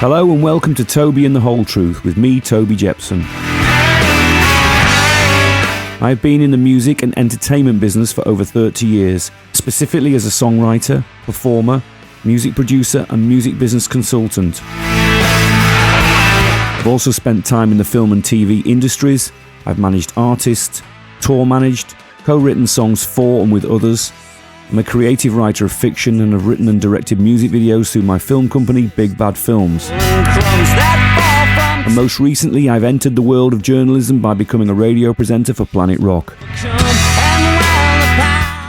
Hello and welcome to Toby and the Whole Truth with me, Toby Jepson. I've been in the music and entertainment business for over 30 years, specifically as a songwriter, performer, music producer and music business consultant. I've also spent time in the film and TV industries. I've managed artists, tour managed, co-written songs for and with others. I'm a creative writer of fiction and have written and directed music videos through my film company, Big Bad Films. And most recently, I've entered the world of journalism by becoming a radio presenter for Planet Rock.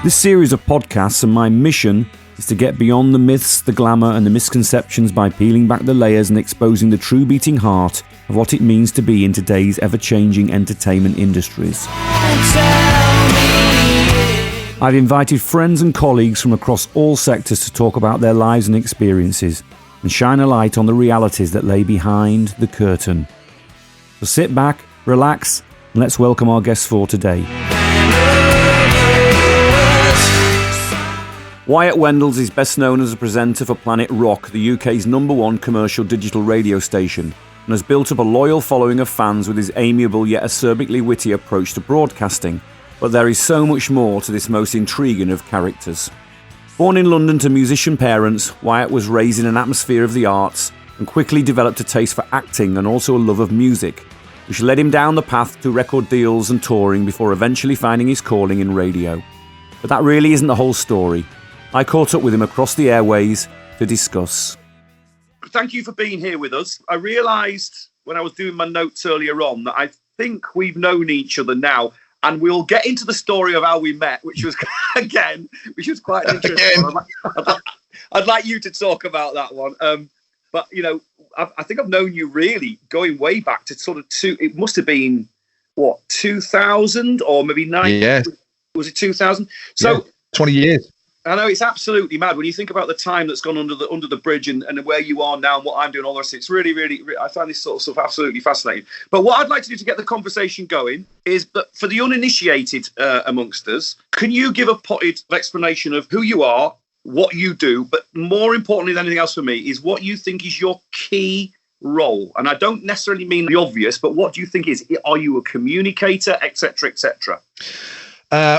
This series of podcasts and my mission is to get beyond the myths, the glamour and the misconceptions by peeling back the layers and exposing the true beating heart of what it means to be in today's ever-changing entertainment industries. I've invited friends and colleagues from across all sectors to talk about their lives and experiences and shine a light on the realities that lay behind the curtain. So sit back, relax, and let's welcome our guests for today. Wyatt Wendels is best known as a presenter for Planet Rock, the UK's #1 commercial digital radio station, and has built up a loyal following of fans with his amiable yet acerbically witty approach to broadcasting. But there is so much more to this most intriguing of characters. Born in London to musician parents, Wyatt was raised in an atmosphere of the arts and quickly developed a taste for acting and also a love of music, which led him down the path to record deals and touring before eventually finding his calling in radio. But that really isn't the whole story. I caught up with him across the airways to discuss. Thank you for being here with us. I realised when I was doing my notes earlier on that I think we've known each other now. And we'll get into the story of how we met, which was quite interesting. I'd like you to talk about that one. But, you know, I think I've known you really going way back to sort of it must have been, 2000 or maybe 90? Yeah. Was it 2000? So yeah, 20 years. I know it's absolutely mad when you think about the time that's gone under the bridge and where you are now and what I'm doing, all the rest. It's really, I find this sort of stuff absolutely fascinating. But what I'd like to do to get the conversation going is that for the uninitiated amongst us, can you give a potted explanation of who you are, what you do, but more importantly than anything else for me is what you think is your key role? And I don't necessarily mean the obvious, but what do you think is? Are you a communicator, etc., etc.?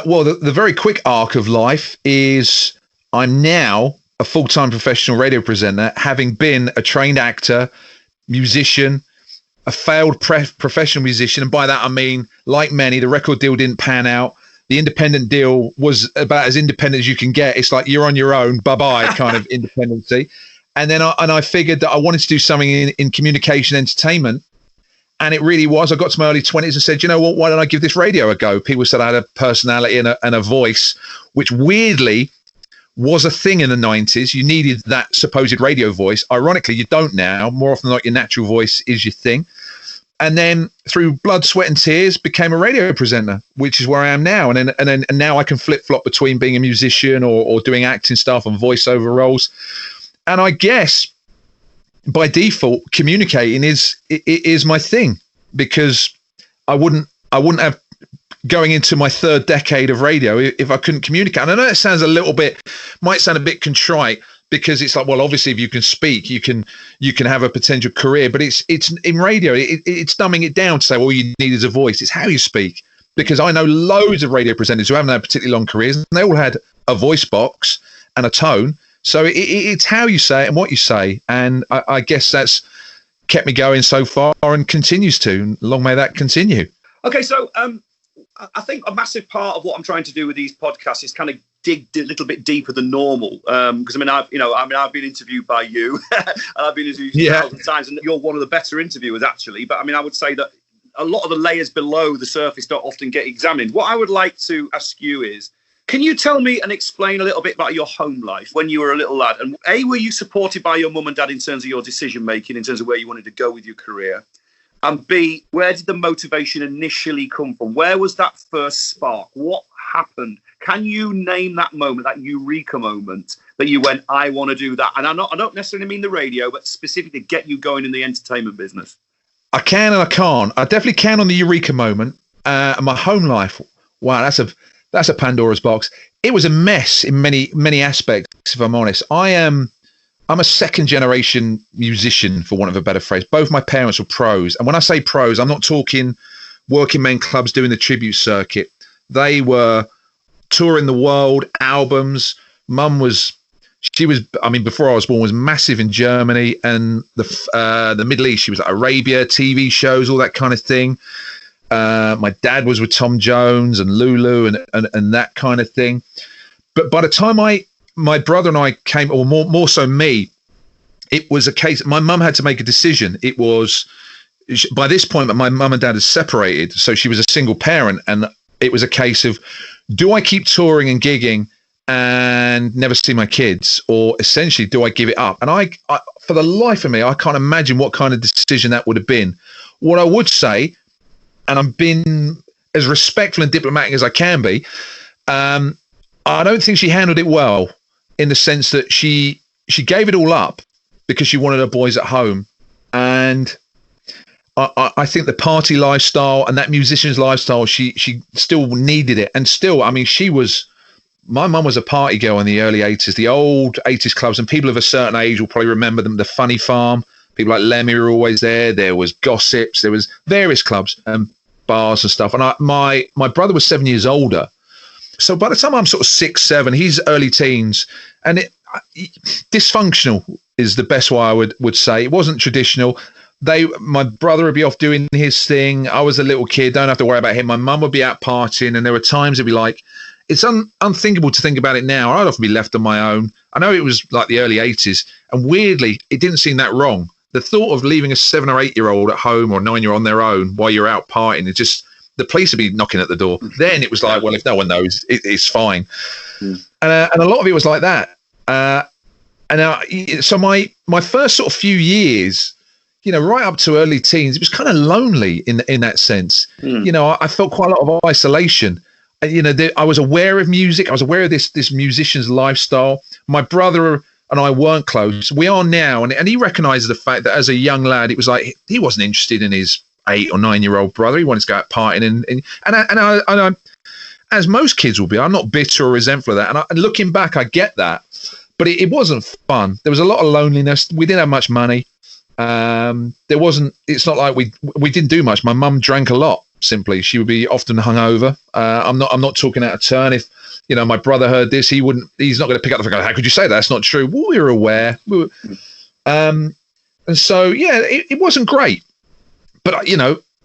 Well, the very quick arc of life is I'm now a full-time professional radio presenter, having been a trained actor, musician, a failed professional musician. And by that, I mean, like many, the record deal didn't pan out. The independent deal was about as independent as you can get. It's like you're on your own, bye-bye kind of independency. And then I figured that I wanted to do something in communication entertainment. And it really was. I got to my early 20s and said, you know what, why don't I give this radio a go? People said I had a personality and a voice, which weirdly was a thing in the 90s. You needed that supposed radio voice. Ironically, you don't now. More often than not, your natural voice is your thing. And then through blood, sweat and tears, became a radio presenter, which is where I am now. And now I can flip-flop between being a musician or doing acting stuff and voiceover roles. And I guess by default, communicating is my thing, because I wouldn't have going into my third decade of radio if I couldn't communicate. And I know it might sound a bit contrite, because it's like, well, obviously if you can speak, you can have a potential career, but it's in radio, it's dumbing it down to say, well, all you need is a voice. It's how you speak, because I know loads of radio presenters who haven't had particularly long careers and they all had a voice box and a tone. So it's how you say it and what you say. And I guess that's kept me going so far and continues to. Long may that continue. Okay, so I think a massive part of what I'm trying to do with these podcasts is kind of dig a little bit deeper than normal. Because I've been interviewed by you, and I've been interviewed 1,000 times, and you're one of the better interviewers actually. But I mean, I would say that a lot of the layers below the surface don't often get examined. What I would like to ask you is, can you tell me and explain a little bit about your home life when you were a little lad? And A, were you supported by your mum and dad in terms of your decision making, in terms of where you wanted to go with your career? And B, where did the motivation initially come from? Where was that first spark? What happened? Can you name that moment, that eureka moment that you went, I want to do that? And I don't necessarily mean the radio, but specifically get you going in the entertainment business. I can and I can't. I definitely can on the eureka moment. My home life, wow, that's a Pandora's box. It was a mess in many aspects, if I'm honest. I I'm a second generation musician, for want of a better phrase. Both my parents were pros. And when I say pros, I'm not talking working men clubs doing the tribute circuit. They were touring the world, albums. Mum was, before I was born, was massive in Germany and the Middle East. She was at Arabia, TV shows, all that kind of thing. My dad was with Tom Jones and Lulu and that kind of thing. But by the time my brother and I came, or more so me, it was a case, my mum had to make a decision. It was, by this point, my mum and dad had separated. So she was a single parent. And it was a case of, do I keep touring and gigging and never see my kids, or essentially do I give it up? And I for the life of me, I can't imagine what kind of decision that would have been. What I would say, and I'm being as respectful and diplomatic as I can be, I don't think she handled it well, in the sense that she gave it all up because she wanted her boys at home. And I think the party lifestyle and that musician's lifestyle, she still needed it. And still, my mum was a party girl in the early 80s, the old 80s clubs, and people of a certain age will probably remember them. The Funny Farm, people like Lemmy were always there. There was Gossips, there was various clubs and bars and stuff. And my brother was 7 years older. So by the time I'm sort of 6, 7, he's early teens, and dysfunctional is the best way I would say. It wasn't traditional. My brother would be off doing his thing. I was a little kid, don't have to worry about him. My mum would be out partying, and there were times it'd be like, it's unthinkable to think about it now. I'd often be left on my own. I know it was like the early 80s, and weirdly, it didn't seem that wrong. The thought of leaving a 7 or 8 year old at home, or 9 year old on their own while you're out partying, it just, the police would be knocking at the door. Then it was like, well, if no one knows, it's fine. And a lot of it was like that. So my first sort of few years, right up to early teens, it was kind of lonely in that sense. I felt quite a lot of isolation. I was aware of music. I was aware of this musician's lifestyle. My brother and I weren't close. We are now. And he recognizes the fact that as a young lad, it was like he wasn't interested in his 8 or 9 year old brother. He wanted to go out partying, and I, as most kids will be, I'm not bitter or resentful of that. And looking back, I get that, but it wasn't fun. There was a lot of loneliness. We didn't have much money. It's not like we didn't do much. My mum drank a lot. Simply, she would be often hungover. I'm not talking out of turn. If my brother heard this, he's not going to pick up the phone. How could you say that? That's not true. Well, we were aware. And so it wasn't great. But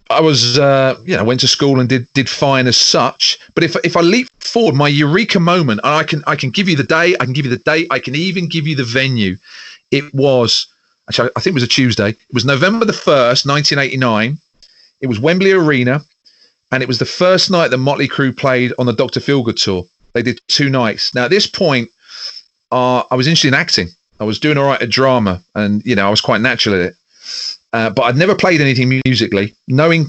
I was went to school and did fine as such. But if I leap forward, my eureka moment, and I can give you the day, I can give you the date, I can even give you the venue. It was actually, I think it was a Tuesday. It was November the 1st, 1989. It was Wembley Arena, and it was the first night that Motley Crue played on the Dr. Feelgood tour. They did 2 nights. Now, at this point, I was interested in acting. I was doing all right at drama, and I was quite natural at it. But I'd never played anything musically. My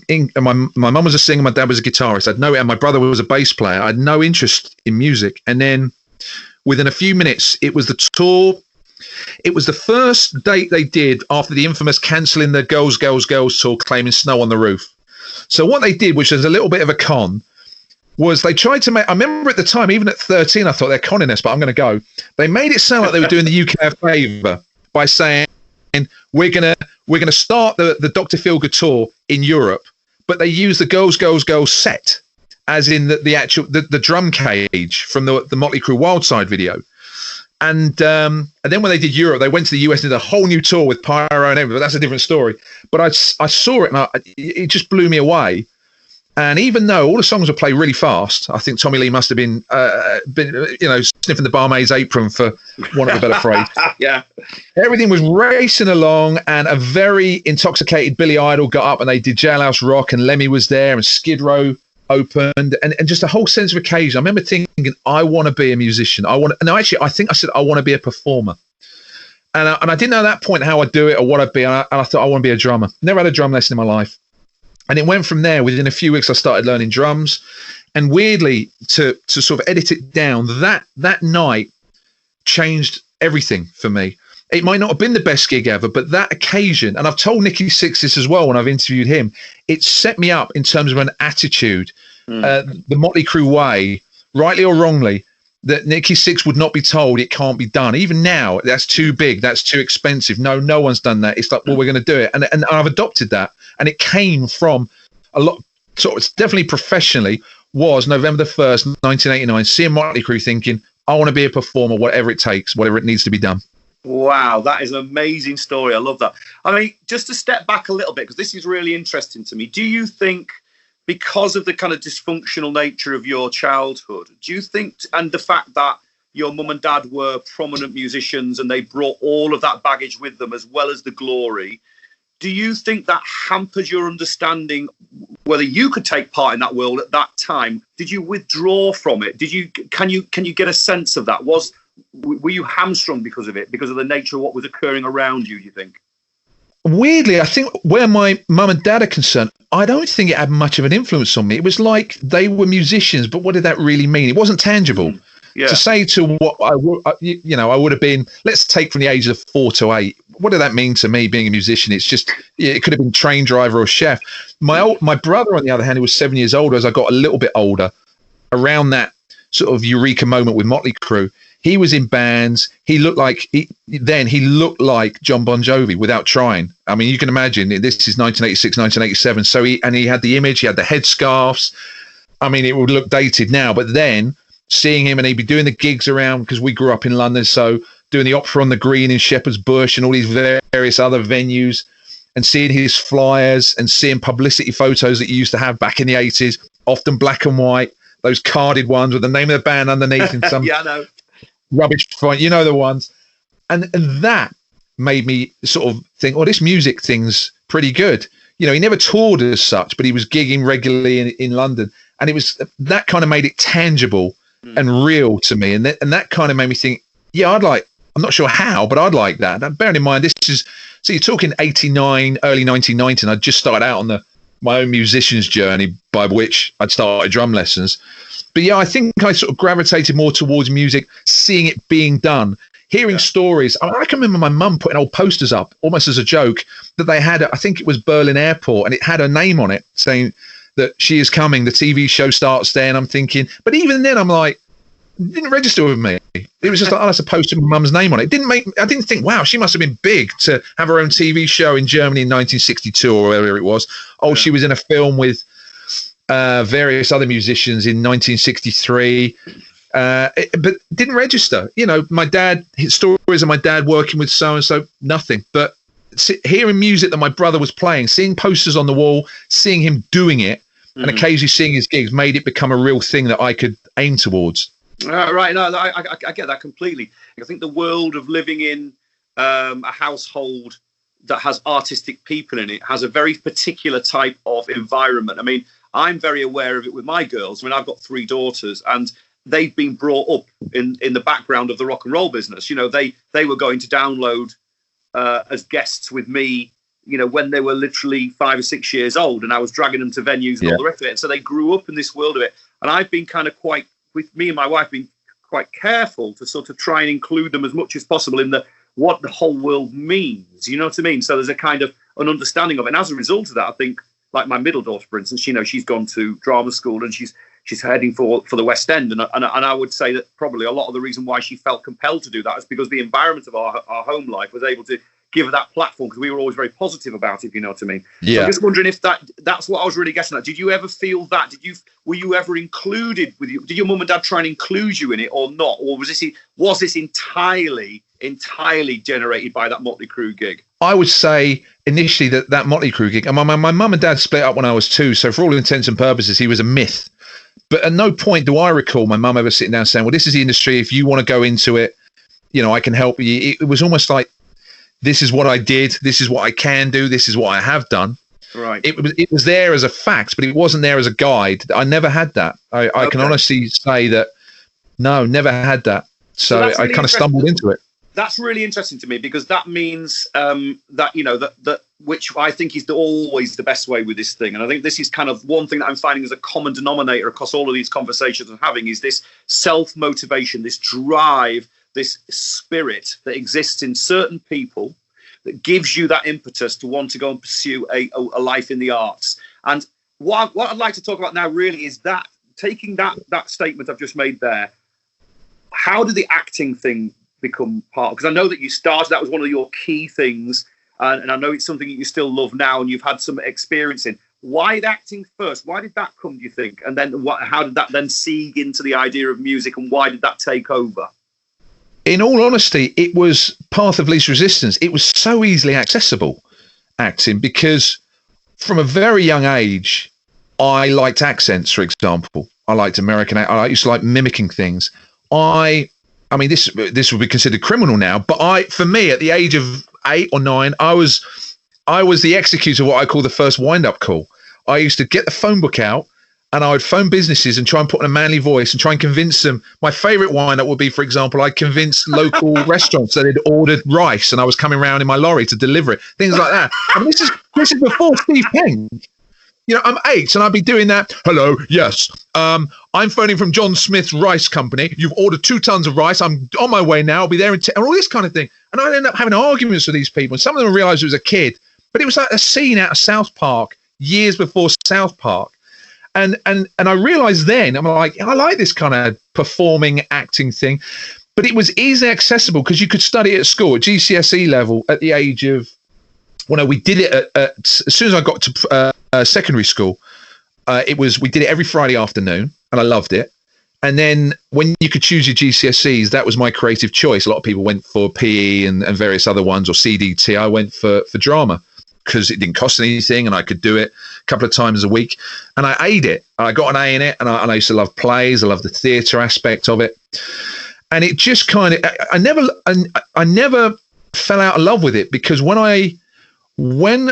mum was a singer, my dad was a guitarist. And my brother was a bass player. I had no interest in music. And then within a few minutes, it was the tour. It was the first date they did after the infamous cancelling the Girls, Girls, Girls tour, claiming snow on the roof. So what they did, which was a little bit of a con, was they tried to make, I remember at the time, even at 13, I thought they're conning us, but I'm going to go. They made it sound like they were doing the UK a favour by saying, we're gonna start the Dr. Feelgood tour in Europe, but they used the Girls, Girls, Girls set, as in the actual the drum cage from the Motley Crue Wildside video. And then when they did Europe, they went to the US and did a whole new tour with pyro and everything. But that's a different story. But I saw it, and it just blew me away. And even though all the songs were played really fast, I think Tommy Lee must have been sniffing the barmaid's apron, for want of a better phrase. Yeah, everything was racing along, and a very intoxicated Billy Idol got up, and they did Jailhouse Rock, and Lemmy was there, and Skid Row opened, and just a whole sense of occasion. I remember thinking, I want to be a musician. I think I said I want to be a performer. And I didn't know at that point how I'd do it or what I'd be. And I thought I want to be a drummer. Never had a drum lesson in my life. And it went from there. Within a few weeks, I started learning drums. And weirdly, to sort of edit it down, that night changed everything for me. It might not have been the best gig ever, but that occasion, and I've told Nicky Sixx this as well when I've interviewed him, it set me up in terms of an attitude. The Motley Crue way, rightly or wrongly, that Nikki Sixx would not be told it can't be done. Even now, that's too big, that's too expensive. No one's done that. It's like, well, we're going to do it. And I've adopted that. And it came from a lot, sort of, it's definitely professionally, was November the 1st, 1989, seeing Motley Crue thinking, I want to be a performer, whatever it takes, whatever it needs to be done. Wow, that is an amazing story. I love that. I mean, just to step back a little bit, because this is really interesting to me. Do you think, because of the kind of dysfunctional nature of your childhood, do you think, and the fact that your mum and dad were prominent musicians and they brought all of that baggage with them as well as the glory, do you think that hampered your understanding whether you could take part in that world at that time? Did you withdraw from it? Can you get a sense of that? Were you hamstrung because of it, because of the nature of what was occurring around you, do you think? Weirdly, I think where my mum and dad are concerned, I don't think it had much of an influence on me. It was like they were musicians, but what did that really mean? It wasn't tangible. Yeah. To say to what I would have been, let's take from the age of 4 to 8. What did that mean to me being a musician? It's just, it could have been train driver or chef. My brother, on the other hand, who was 7 years older, as I got a little bit older, around that sort of eureka moment with Motley Crue, he was in bands. He looked like John Bon Jovi without trying. I mean, you can imagine, this is 1986, 1987. So he had the image, he had the headscarves. I mean, it would look dated now, but then seeing him, and he'd be doing the gigs around, because we grew up in London, so doing the Opera on the Green in Shepherd's Bush and all these various other venues, and seeing his flyers and seeing publicity photos that you used to have back in the 80s, often black and white, those carded ones with the name of the band underneath in some yeah, I know. Rubbish font, you know the ones. And that made me sort of think, oh, this music thing's pretty good. You know, he never toured as such, but he was gigging regularly in London. And it was that kind of made it tangible and real to me. And that kind of made me think, yeah, I'm not sure how, but I'd like that. And bearing in mind, so you're talking 89, early 1990, and I just started out on my own musician's journey, by which I'd started drum lessons. But yeah, I think I sort of gravitated more towards music, seeing it being done, hearing stories. I can remember my mum putting old posters up, almost as a joke, that they had, I think it was Berlin Airport, and it had her name on it, saying that she is coming, the TV show starts there. And I'm thinking, but even then I'm like, it didn't register with me. It was just like, that's a poster with mum's name on it. I didn't think, wow, she must have been big to have her own TV show in Germany in 1962 or whatever it was. Oh, she was in a film with various other musicians in 1963, but didn't register. You know, my dad, his stories of my dad working with so-and-so, nothing. But hearing music that my brother was playing, seeing posters on the wall, seeing him doing it, and occasionally seeing his gigs made it become a real thing that I could aim towards. Right, no, I get that completely. I think the world of living in a household that has artistic people in it has a very particular type of environment. I mean, I'm very aware of it with my girls. I mean, I've got 3 daughters, and they've been brought up in the background of the rock and roll business. You know, they were going to download as guests with me, you know, when they were literally 5 or 6 years old, and I was dragging them to venues and all the rest of it. And so they grew up in this world of it. And I've been kind of with me and my wife, been quite careful to sort of try and include them as much as possible in what the whole world means. You know what I mean? So there's a kind of an understanding of it. And as a result of that, I think, like my middle daughter, for instance, you know, she's gone to drama school and she's heading for the West End. And I would say that probably a lot of the reason why she felt compelled to do that is because the environment of our home life was able to give her that platform, because we were always very positive about it, if you know what I mean. Yeah. So I'm just wondering if that's what I was really getting at. Did you ever feel that? Were you ever included with you? Did your mum and dad try and include you in it or not? Or was this entirely generated by that Motley Crue gig? I would say initially that Motley Crue gig, and my mum and dad split up when I was 2, so for all intents and purposes, he was a myth. But at no point do I recall my mum ever sitting down saying, well, this is the industry, if you want to go into it, you know, I can help you. It was almost like, this is what I did, this is what I can do, this is what I have done. Right. It was there as a fact, but it wasn't there as a guide. I never had that. I can honestly say that, no, never had that. So really I kind of stumbled into it. That's really interesting to me, because that means that, you know, that which I think is always the best way with this thing. And I think this is kind of one thing that I'm finding as a common denominator across all of these conversations I'm having, is this self-motivation, this drive, this spirit that exists in certain people that gives you that impetus to want to go and pursue a life in the arts. And what I'd like to talk about now really is that, taking that statement I've just made there, how did the acting thing become part? Because I know that you started, that was one of your key things, and I know it's something that you still love now and you've had some experience in. Why acting first? Why did that come, do you think? And then how did that then seed into the idea of music, and why did that take over? In all honesty, it was path of least resistance. It was so easily accessible, acting, because from a very young age, I liked accents, for example. I liked American. I used to like mimicking things. I mean, this would be considered criminal now, but for me, at the age of 8 or 9, I was the executor of what I call the first wind-up call. I used to get the phone book out, and I would phone businesses and try and put on a manly voice and try and convince them. My favourite wind-up would be, for example, I'd convince local restaurants that had ordered rice, and I was coming around in my lorry to deliver it. Things like that. And this is before Steve Penn. You know, I'm 8 and I'd be doing that. Hello, yes. I'm phoning from John Smith's Rice Company. You've ordered 2 tons of rice. I'm on my way now. I'll be there in and all this kind of thing. And I'd end up having arguments with these people. And some of them realised it was a kid. But it was like a scene out of South Park, years before South Park. And I realised then, I'm like, I like this kind of performing, acting thing. But it was easily accessible because you could study it at school, at GCSE level, at the age of, well, no, we did it as soon as I got to secondary school. We did it every Friday afternoon, and I loved it. And then when you could choose your GCSEs, that was my creative choice. A lot of people went for PE and various other ones, or CDT. I went for drama because it didn't cost anything, and I could do it a couple of times a week. And I ate it. I got an A in it, and I used to love plays. I loved the theatre aspect of it. And it just kind of, I never fell out of love with it, because when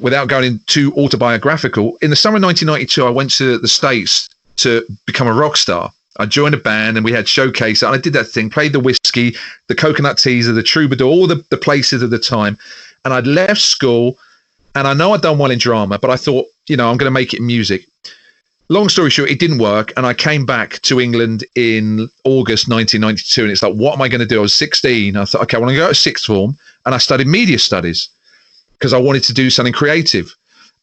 without going too autobiographical, in the summer of 1992, I went to the States to become a rock star. I joined a band and we had showcase, and I did that thing, played the whiskey, the coconut teaser, the troubadour, all the places of the time. And I'd left school, and I know I'd done well in drama, but I thought, I'm going to make it in music. Long story short, it didn't work. And I came back to England in August 1992. And it's like, what am I going to do? I was 16. I thought, okay, I want to go to sixth form. And I studied media studies because I wanted to do something creative.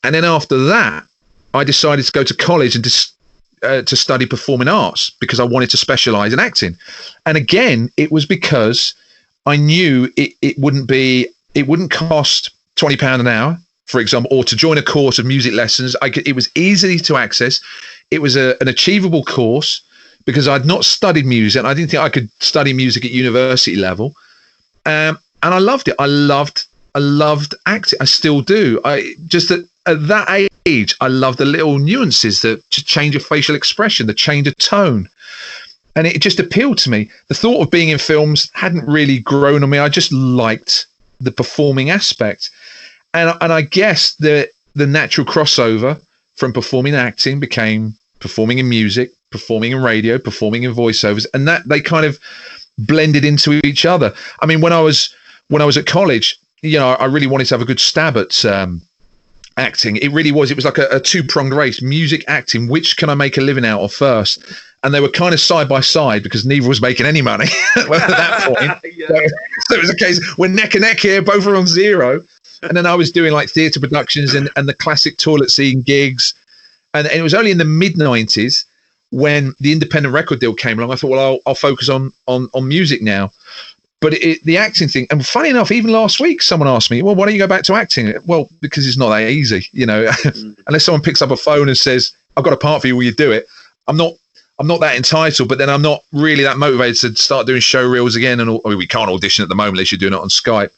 And then after that, I decided to go to college and to study performing arts because I wanted to specialize in acting. And again, it was because I knew it wouldn't cost £20 an hour, for example, or to join a course of music lessons. It was easy to access. It was an achievable course because I'd not studied music, and I didn't think I could study music at university level. And I loved it. I loved acting. I still do. At that age, I love the little nuances, the change of facial expression, the change of tone. And it just appealed to me. The thought of being in films hadn't really grown on me. I just liked the performing aspect. And I guess the natural crossover from performing and acting became performing in music, performing in radio, performing in voiceovers, and that they kind of blended into each other. I mean, when I was at college, I really wanted to have a good stab at acting. It was like a two-pronged race: music, acting. Which can I make a living out of first? And they were kind of side by side because neither was making any money at that point. Yeah. So it was a case, we're neck and neck here, both are on zero. And then I was doing like theatre productions and the classic toilet scene gigs. And it was only in the mid-90s when the independent record deal came along. I thought, well, I'll focus on music now. But the acting thing, and funny enough, even last week, someone asked me, well, why don't you go back to acting? Well, because it's not that easy, unless someone picks up a phone and says, I've got a part for you, will you do it? I'm not that entitled, but then I'm not really that motivated to start doing show reels again. And we can't audition at the moment unless you're doing it on Skype.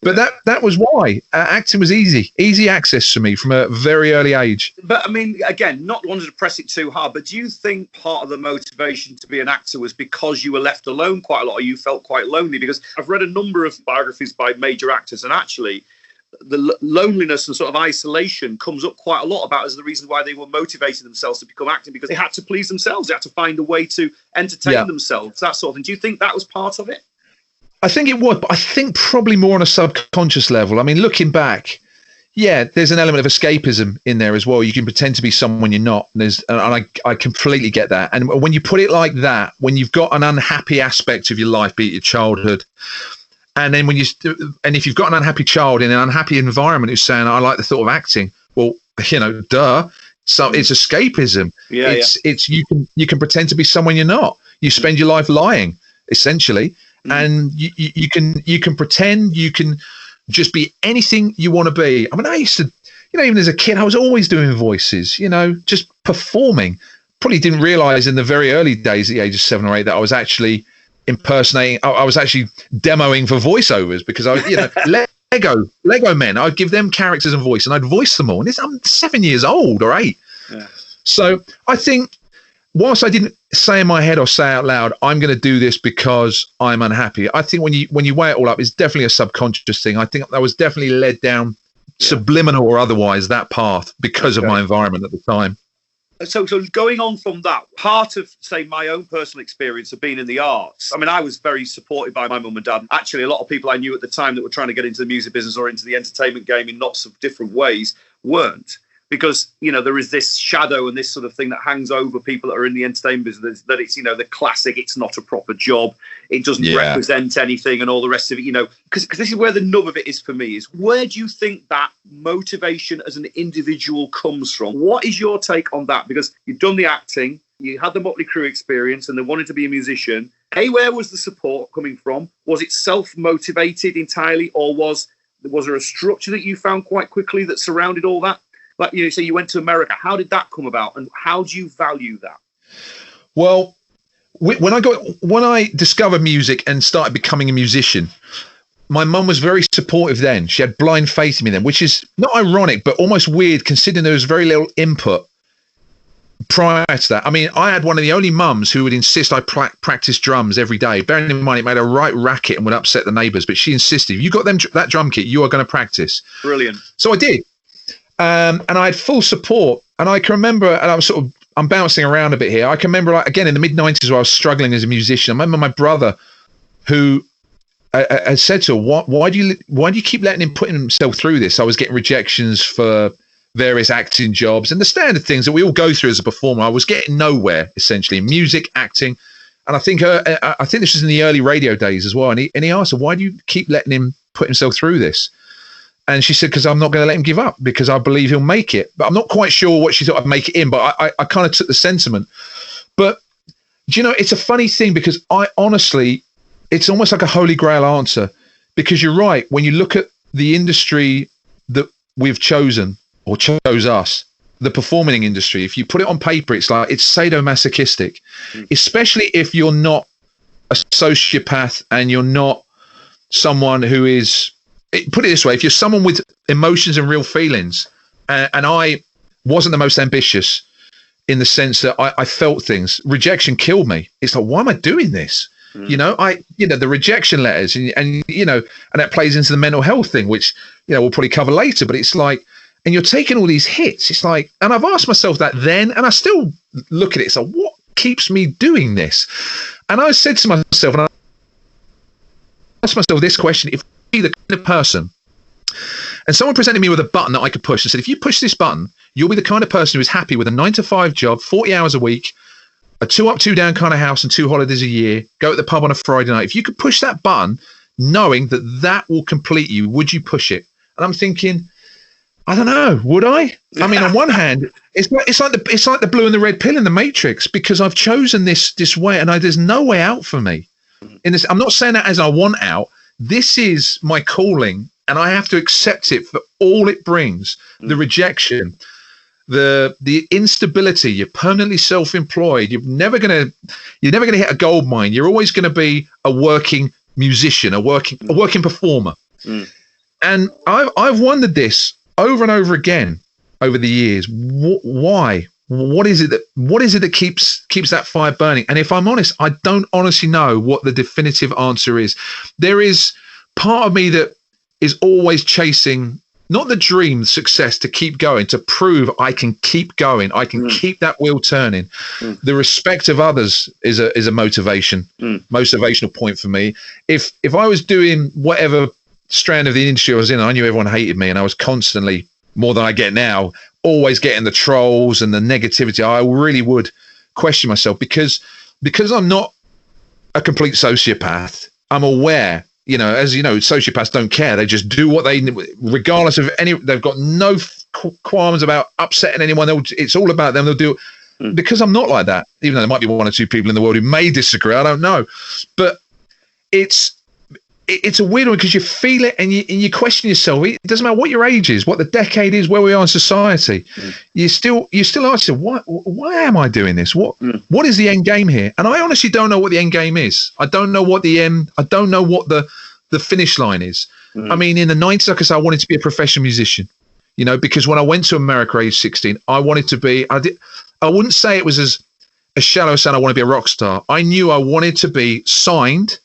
But that was why acting was easy access for me from a very early age. But I mean, again, not wanting to press it too hard, but do you think part of the motivation to be an actor was because you were left alone quite a lot, or you felt quite lonely? Because I've read a number of biographies by major actors, and actually the loneliness and sort of isolation comes up quite a lot about as the reason why they were motivating themselves to become acting, because they had to please themselves. They had to find a way to entertain themselves, that sort of thing. Do you think that was part of it? I think it was, but I think probably more on a subconscious level. I mean, looking back, there's an element of escapism in there as well. You can pretend to be someone you're not. And I completely get that. And when you put it like that, when you've got an unhappy aspect of your life, be it your childhood, and then if you've got an unhappy child in an unhappy environment who's saying, I like the thought of acting, well, duh. So it's escapism. It's you can pretend to be someone you're not. You spend your life lying, essentially, and you can pretend, you can just be anything you want to be. I mean, I used to, even as a kid, I was always doing voices, just performing. Probably didn't realize in the very early days at the age of 7 or 8 that I was actually impersonating. I was actually demoing for voiceovers because I, Lego men. I'd give them characters and voice, and I'd voice them all. And I'm 7 years old or 8. Yeah. So I think, whilst I didn't say in my head or say out loud, I'm going to do this because I'm unhappy, I think when you weigh it all up, it's definitely a subconscious thing. I think I was definitely led down, subliminal or otherwise, that path because of my environment at the time. So going on from that, part of, say, my own personal experience of being in the arts, I mean, I was very supported by my mum and dad. Actually, a lot of people I knew at the time that were trying to get into the music business or into the entertainment game in lots of different ways weren't. Because, there is this shadow and this sort of thing that hangs over people that are in the entertainment business, that it's, the classic, it's not a proper job, it doesn't represent anything and all the rest of it, because this is where the nub of it is for me, is where do you think that motivation as an individual comes from? What is your take on that? Because you've done the acting, you had the Motley Crue experience and they wanted to be a musician. Where was the support coming from? Was it self-motivated entirely, or was there a structure that you found quite quickly that surrounded all that? Like, so you went to America. How did that come about, and how do you value that? Well, when I discovered music and started becoming a musician, my mum was very supportive then. She had blind faith in me then, which is not ironic, but almost weird considering there was very little input prior to that. I mean, I had one of the only mums who would insist I practice drums every day. Bearing in mind, it made a right racket and would upset the neighbours, but she insisted, if you got that drum kit, you are going to practice. Brilliant. So I did. And I had full support. And I can remember, and I'm bouncing around a bit here. I can remember, again, in the mid-90s where I was struggling as a musician. I remember my brother who I said to her, why do you keep letting him put himself through this? I was getting rejections for various acting jobs and the standard things that we all go through as a performer. I was getting nowhere, essentially, in music, acting. And I think this was in the early radio days as well. And he asked her, why do you keep letting him put himself through this? And she said, because I'm not going to let him give up, because I believe he'll make it. But I'm not quite sure what she thought I'd make it in, but I kind of took the sentiment. But, it's a funny thing, because I honestly, it's almost like a holy grail answer, because you're right. When you look at the industry that we've chosen, or chose us, the performing industry, if you put it on paper, it's sadomasochistic, especially if you're not a sociopath and you're not someone who is, put it this way, if you're someone with emotions and real feelings, and I wasn't the most ambitious in the sense that I felt things, rejection killed me. It's like, why am I doing this? The rejection letters and that plays into the mental health thing, which, we'll probably cover later, but it's like, and you're taking all these hits. It's like, and I've asked myself that then, and I still look at it. So what keeps me doing this? And I said to myself, and I asked myself this question, if be the kind of person, and someone presented me with a button that I could push and said, if you push this button, you'll be the kind of person who is happy with a 9-to-5 job, 40 hours a week, a 2 up, 2 down kind of house and 2 holidays a year, go at the pub on a Friday night. If you could push that button, knowing that will complete you, would you push it? And I'm thinking, I don't know, would I? I mean, on one hand, it's like the blue and the red pill in the Matrix, because I've chosen this way, and there's no way out for me. I'm not saying that as I want out. This is my calling, and I have to accept it for all it brings. The rejection, the instability. You're permanently self-employed. You're never gonna hit a gold mine. You're always going to be a working musician, a working performer. And I've wondered this over and over again over the years. Why? What is it that keeps that fire burning? And if I'm honest, I don't honestly know what the definitive answer is. There is part of me that is always chasing not the dream, success, to keep going, to prove I can keep going, I can keep that wheel turning. The respect of others is a motivational point for me. If I was doing whatever strand of the industry I was in, I knew everyone hated me, and I was constantly, more than I get now, always getting the trolls and the negativity, I really would question myself, because I'm not a complete sociopath. I'm aware, as you know, sociopaths don't care. They just do what they, regardless of they've got no qualms about upsetting anyone. It's all about them. They'll do. because I'm not like that, even though there might be one or two people in the world who may disagree. I don't know. But it's a weird one because you feel it and you question yourself. It doesn't matter what your age is, what the decade is, where we are in society. You still ask yourself, why am I doing this? What is the end game here? And I honestly don't know what the end game is. I don't know what the finish line is. I mean, in the 90s, like I said, I wanted to be a professional musician, because when I went to America age 16, I wanted to be, I wouldn't say it was as shallow as saying I want to be a rock star. I knew I wanted to be signed,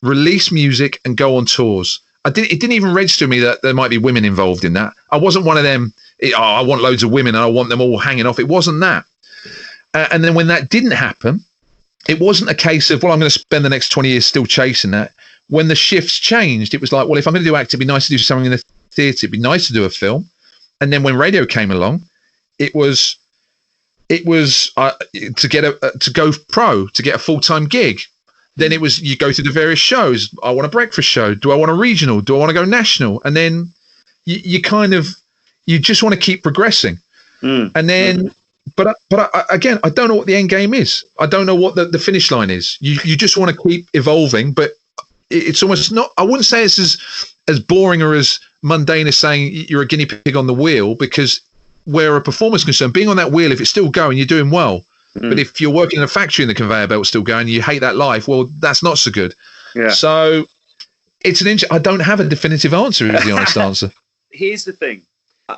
release music, and go on tours. It didn't even register to me that there might be women involved in that. I wasn't one of them, I want loads of women and I want them all hanging off. It wasn't that. And then when that didn't happen, it wasn't a case of, well, I'm going to spend the next 20 years still chasing that. When the shifts changed, it was like, well, if I'm going to do acting, it'd be nice to do something in the theatre. It'd be nice to do a film. And then when radio came along, it was to go pro, to get a full-time gig. Then it was, you go to the various shows. I want a breakfast show. Do I want a regional? Do I want to go national? And then you just want to keep progressing. And then, but again, I don't know what the end game is. I don't know what the finish line is. You just want to keep evolving, but it's almost not, I wouldn't say it's as boring or as mundane as saying you're a guinea pig on the wheel, because where a performer's concerned, being on that wheel, if it's still going, you're doing well. But if you're working in a factory and the conveyor belt's still going, you hate that life, well, that's not so good. Yeah. So it's I don't have a definitive answer, is the honest answer. Here's the thing,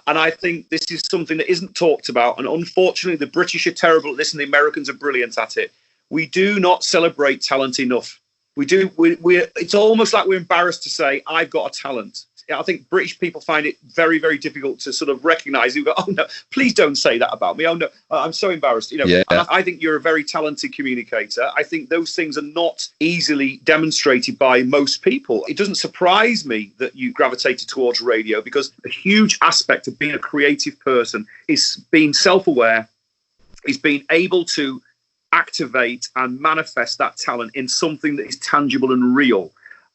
and I think this is something that isn't talked about, and unfortunately the British are terrible at this and the Americans are brilliant at it. We do not celebrate talent enough. We do. It's almost like we're embarrassed to say, I've got a talent. I think British people find it very, very difficult to sort of recognise. You go, oh no, please don't say that about me. Oh no, I'm so embarrassed. Yeah. And I think you're a very talented communicator. I think those things are not easily demonstrated by most people. It doesn't surprise me that you gravitated towards radio, because a huge aspect of being a creative person is being self-aware, is being able to activate and manifest that talent in something that is tangible and real.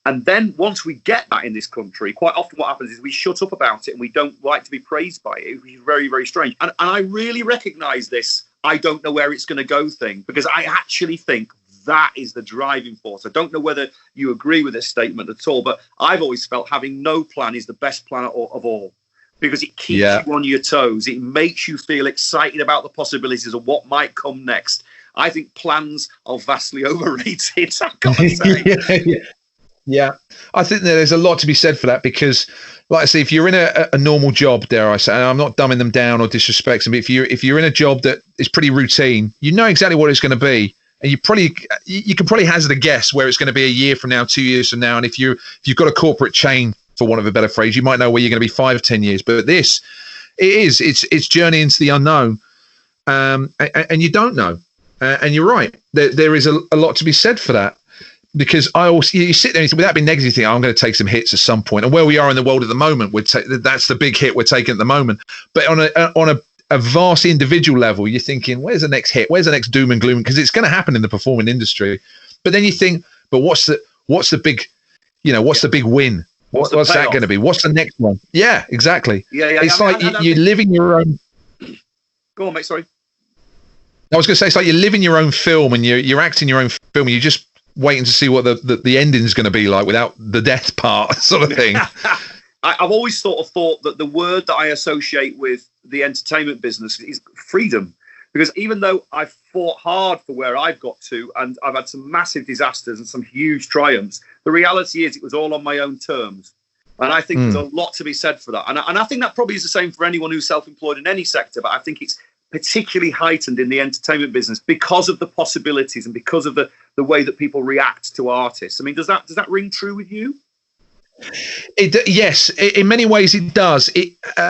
And then once we get that in this country, quite often what happens is we shut up about it and we don't like to be praised by it, which is very, very strange. And I really recognise this, I don't know where it's going to go thing, because I actually think that is the driving force. I don't know whether you agree with this statement at all, but I've always felt having no plan is the best plan of all, because it keeps you on your toes. It makes you feel excited about the possibilities of what might come next. I think plans are vastly overrated, I've got to say. Yeah, I think there's a lot to be said for that, because, like I say, if you're in a normal job, dare I say, and I'm not dumbing them down or disrespecting, but if you're in a job that is pretty routine, you know exactly what it's going to be, and you can probably hazard a guess where it's going to be a year from now, 2 years from now, and if you've got a corporate chain, for want of a better phrase, you might know where you're going to be 5 or 10 years. But it's journey into the unknown, and you don't know, and you're right. There is a lot to be said for that. Because you sit there and you think, without being negative, you think, I'm going to take some hits at some point. And where we are in the world at the moment, that's the big hit we're taking at the moment. But on a vast individual level, you're thinking, where's the next hit? Where's the next doom and gloom? Because it's going to happen in the performing industry. But then you think, but what's the big, what's the big win? What's that going to be? What's the next one? Yeah, exactly. Yeah. It's you're living your own. Go on, mate. Sorry. I was going to say, it's like you're living your own film and you're acting your own film, and you just waiting to see what the ending is going to be like without the death part, sort of thing. I've always sort of thought that the word that I associate with the entertainment business is freedom, because even though I've fought hard for where I've got to, and I've had some massive disasters and some huge triumphs, the reality is it was all on my own terms. And I think there's a lot to be said for that. And I think that probably is the same for anyone who's self-employed in any sector, but I think it's particularly heightened in the entertainment business because of the possibilities and because of the way that people react to artists. I mean, does that ring true with you? Yes, in many ways it does.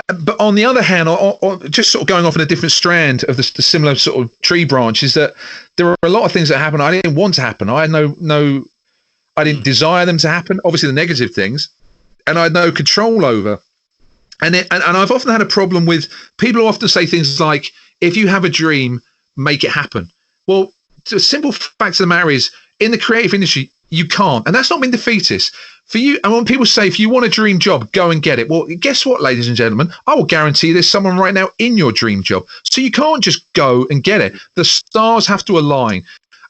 But on the other hand, or just sort of going off in a different strand of the similar sort of tree branch, is that there are a lot of things that happen I didn't want to happen. I had I didn't desire them to happen. Obviously, the negative things, and I had no control over. And I've often had a problem with people who often say things like, if you have a dream, make it happen. Well, the simple fact of the matter is, in the creative industry, You can't. And that's not being defeatist. For you, and when people say, if you want a dream job, go and get it. Well, guess what, ladies and gentlemen? I will guarantee there's someone right now in your dream job. So you can't just go and get it. The stars have to align.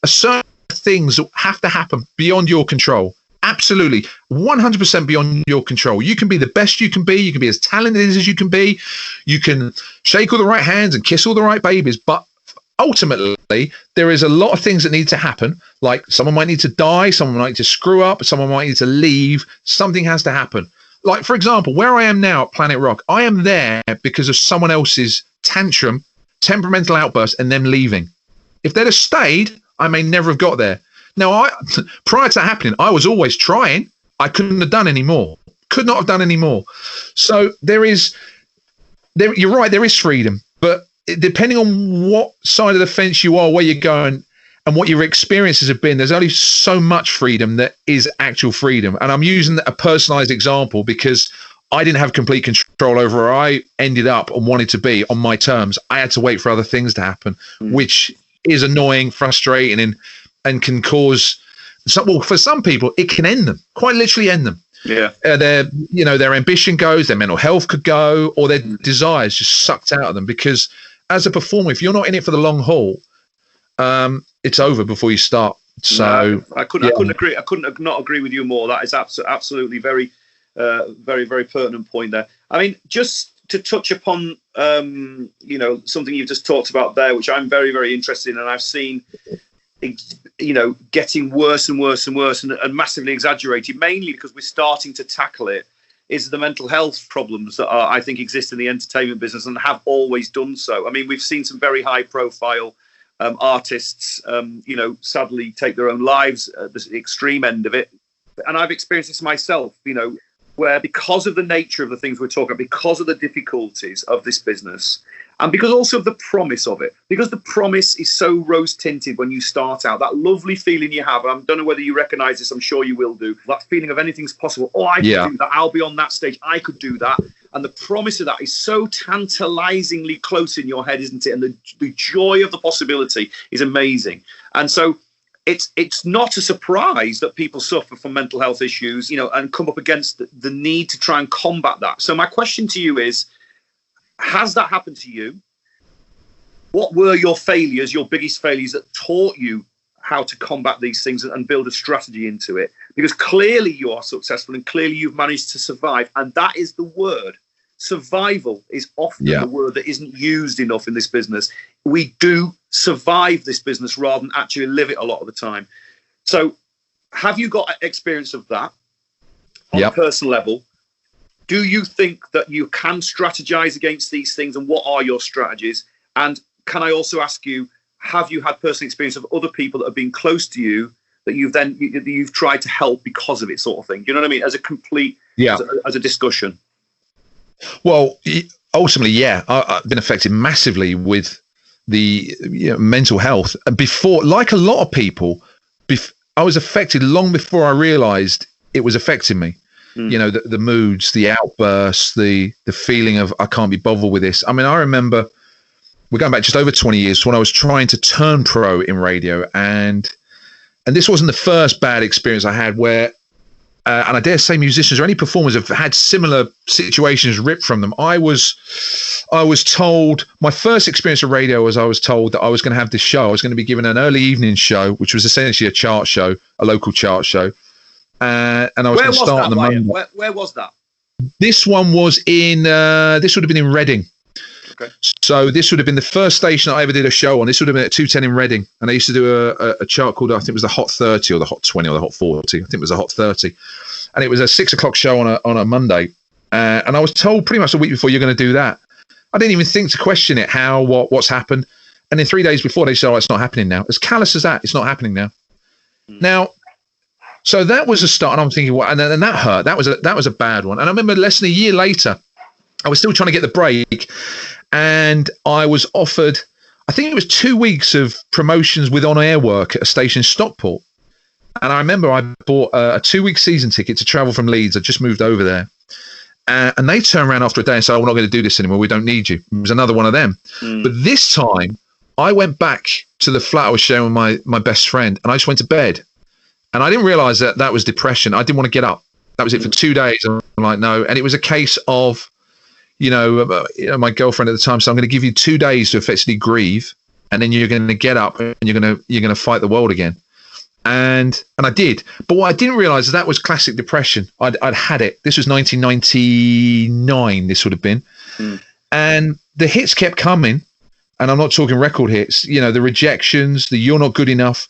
Certain things have to happen beyond your control. Absolutely. 100% beyond your control. You can be the best you can be. You can be as talented as you can be. You can shake all the right hands and kiss all the right babies. But ultimately, there is a lot of things that need to happen. Like someone might need to die, someone might need to screw up, someone might need to leave. Something has to happen. Like, for example, where I am now at Planet Rock, I am there because of someone else's tantrum, temperamental outburst, and them leaving. If they'd have stayed, I may never have got there. Now, prior to that happening, I was always trying. I couldn't have done any more. Could not have done any more. So you're right, there is freedom. But depending on what side of the fence you are, where you're going, and what your experiences have been, there's only so much freedom that is actual freedom. And I'm using a personalized example because I didn't have complete control over where I ended up and wanted to be on my terms. I had to wait for other things to happen, which is annoying, frustrating, and can cause for some people, it can end them, quite literally end them. Yeah. Their ambition goes, their mental health could go, or their desires just sucked out of them. Because as a performer, if you're not in it for the long haul, it's over before you start. So I couldn't agree. I couldn't not agree with you more. That is absolutely very, very, very pertinent point there. I mean, just to touch upon, something you've just talked about there, which I'm very, very interested in, and I've seen, getting worse and worse and worse and massively exaggerated, mainly because we're starting to tackle it, is the mental health problems that I think exist in the entertainment business and have always done so. I mean, we've seen some very high profile artists, sadly take their own lives at the extreme end of it. And I've experienced this myself, where because of the nature of the things we're talking about, because of the difficulties of this business, and because also of the promise of it, because the promise is so rose-tinted when you start out, that lovely feeling you have, I don't know whether you recognise this, I'm sure you will do, that feeling of anything's possible. Oh, I can do that, I'll be on that stage, I could do that. And the promise of that is so tantalisingly close in your head, isn't it? And the joy of the possibility is amazing. And so it's not a surprise that people suffer from mental health issues, and come up against the need to try and combat that. So my question to you is, has that happened to you? What were your failures, your biggest failures that taught you how to combat these things and build a strategy into it? Because clearly you are successful and clearly you've managed to survive. And that is the word. Survival is often the word that isn't used enough in this business. We do survive this business rather than actually live it a lot of the time. So have you got experience of that on a personal level? Do you think that you can strategize against these things, and what are your strategies? And can I also ask you, have you had personal experience of other people that have been close to you that you've tried to help because of it, sort of thing? Do you know what I mean? As a complete, as a discussion. Well, ultimately, I've been affected massively with the mental health. And before, like a lot of people, I was affected long before I realized it was affecting me. The moods, the outbursts, the feeling of I can't be bothered with this. I mean, I remember we're going back just over 20 years when I was trying to turn pro in radio, and this wasn't the first bad experience I had where, and I dare say musicians or any performers have had similar situations ripped from them. I was told, my first experience of radio was I was told that I was going to have this show. I was going to be given an early evening show, which was essentially a chart show, a local chart show. And I was going to start on the Monday. Where was that? This one was in, this would have been in Reading. Okay. So this would have been the first station I ever did a show on. This would have been at 210 in Reading. And I used to do a chart called, I think it was the Hot 30 or the Hot 20 or the Hot 40. I think it was the Hot 30. And it was a 6:00 show on a Monday. And I was told pretty much a week before, you're going to do that. I didn't even think to question it, what's happened. And then 3 days before, they said, it's not happening now. As callous as that, it's not happening now. Now, so that was a start, and I'm thinking, well, and that hurt. That was a bad one. And I remember less than a year later, I was still trying to get the break, and I was offered, I think it was 2 weeks of promotions with on-air work at a station in Stockport. And I remember I bought a 2-week season ticket to travel from Leeds. I just moved over there, and they turned around after a day and said, "Oh, we're not going to do this anymore. We don't need you." It was another one of them. But this time, I went back to the flat I was sharing with my best friend, and I just went to bed. And I didn't realize that was depression. I didn't want to get up. That was it for 2 days. I'm like, no. And it was a case of, my girlfriend at the time said, I'm going to give you 2 days to effectively grieve, and then you're going to get up and you're going to fight the world again. And I did. But what I didn't realize is that was classic depression. I'd had it. This was 1999. This would have been. And the hits kept coming, and I'm not talking record hits, the rejections, the you're not good enough.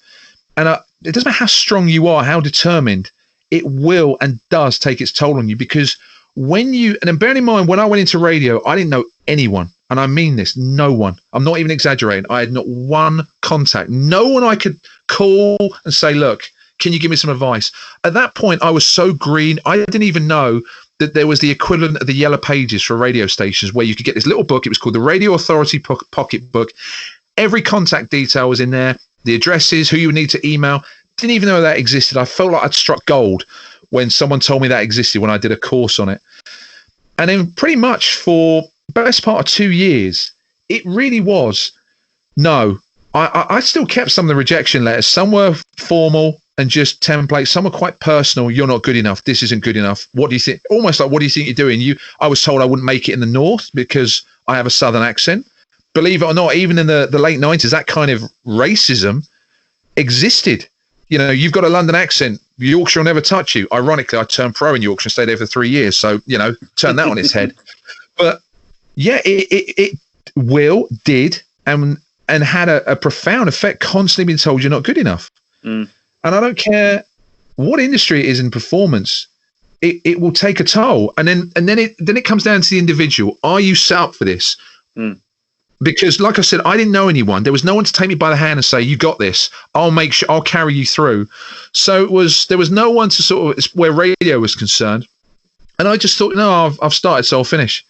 And it doesn't matter how strong you are, how determined, it will and does take its toll on you, because and then bearing in mind, when I went into radio, I didn't know anyone. And I mean this, no one. I'm not even exaggerating. I had not one contact, no one I could call and say, look, can you give me some advice? At that point, I was so green. I didn't even know that there was the equivalent of the yellow pages for radio stations, where you could get this little book. It was called the Radio Authority Pocket Book. Every contact detail was in there, the addresses, who you would need to email. Didn't even know that existed. I felt like I'd struck gold when someone told me that existed, when I did a course on it. And then pretty much for the best part of 2 years, it really was, no. I still kept some of the rejection letters. Some were formal and just templates. Some were quite personal. You're not good enough. This isn't good enough. What do you think? Almost like, what do you think you're doing? I was told I wouldn't make it in the North because I have a Southern accent. Believe it or not, even in the late 90s, that kind of racism existed. You've got a London accent. Yorkshire will never touch you. Ironically, I turned pro in Yorkshire and stayed there for 3 years. So, turn that on its head. But yeah, it did, and had a profound effect, constantly being told you're not good enough. And I don't care what industry it is in performance, it will take a toll. And then it comes down to the individual. Are you set up for this? Because like I said, I didn't know anyone. There was no one to take me by the hand and say, you got this. I'll make sure I'll carry you through. So there was no one to sort of, where radio was concerned. And I just thought, no, I've started, so I'll finish.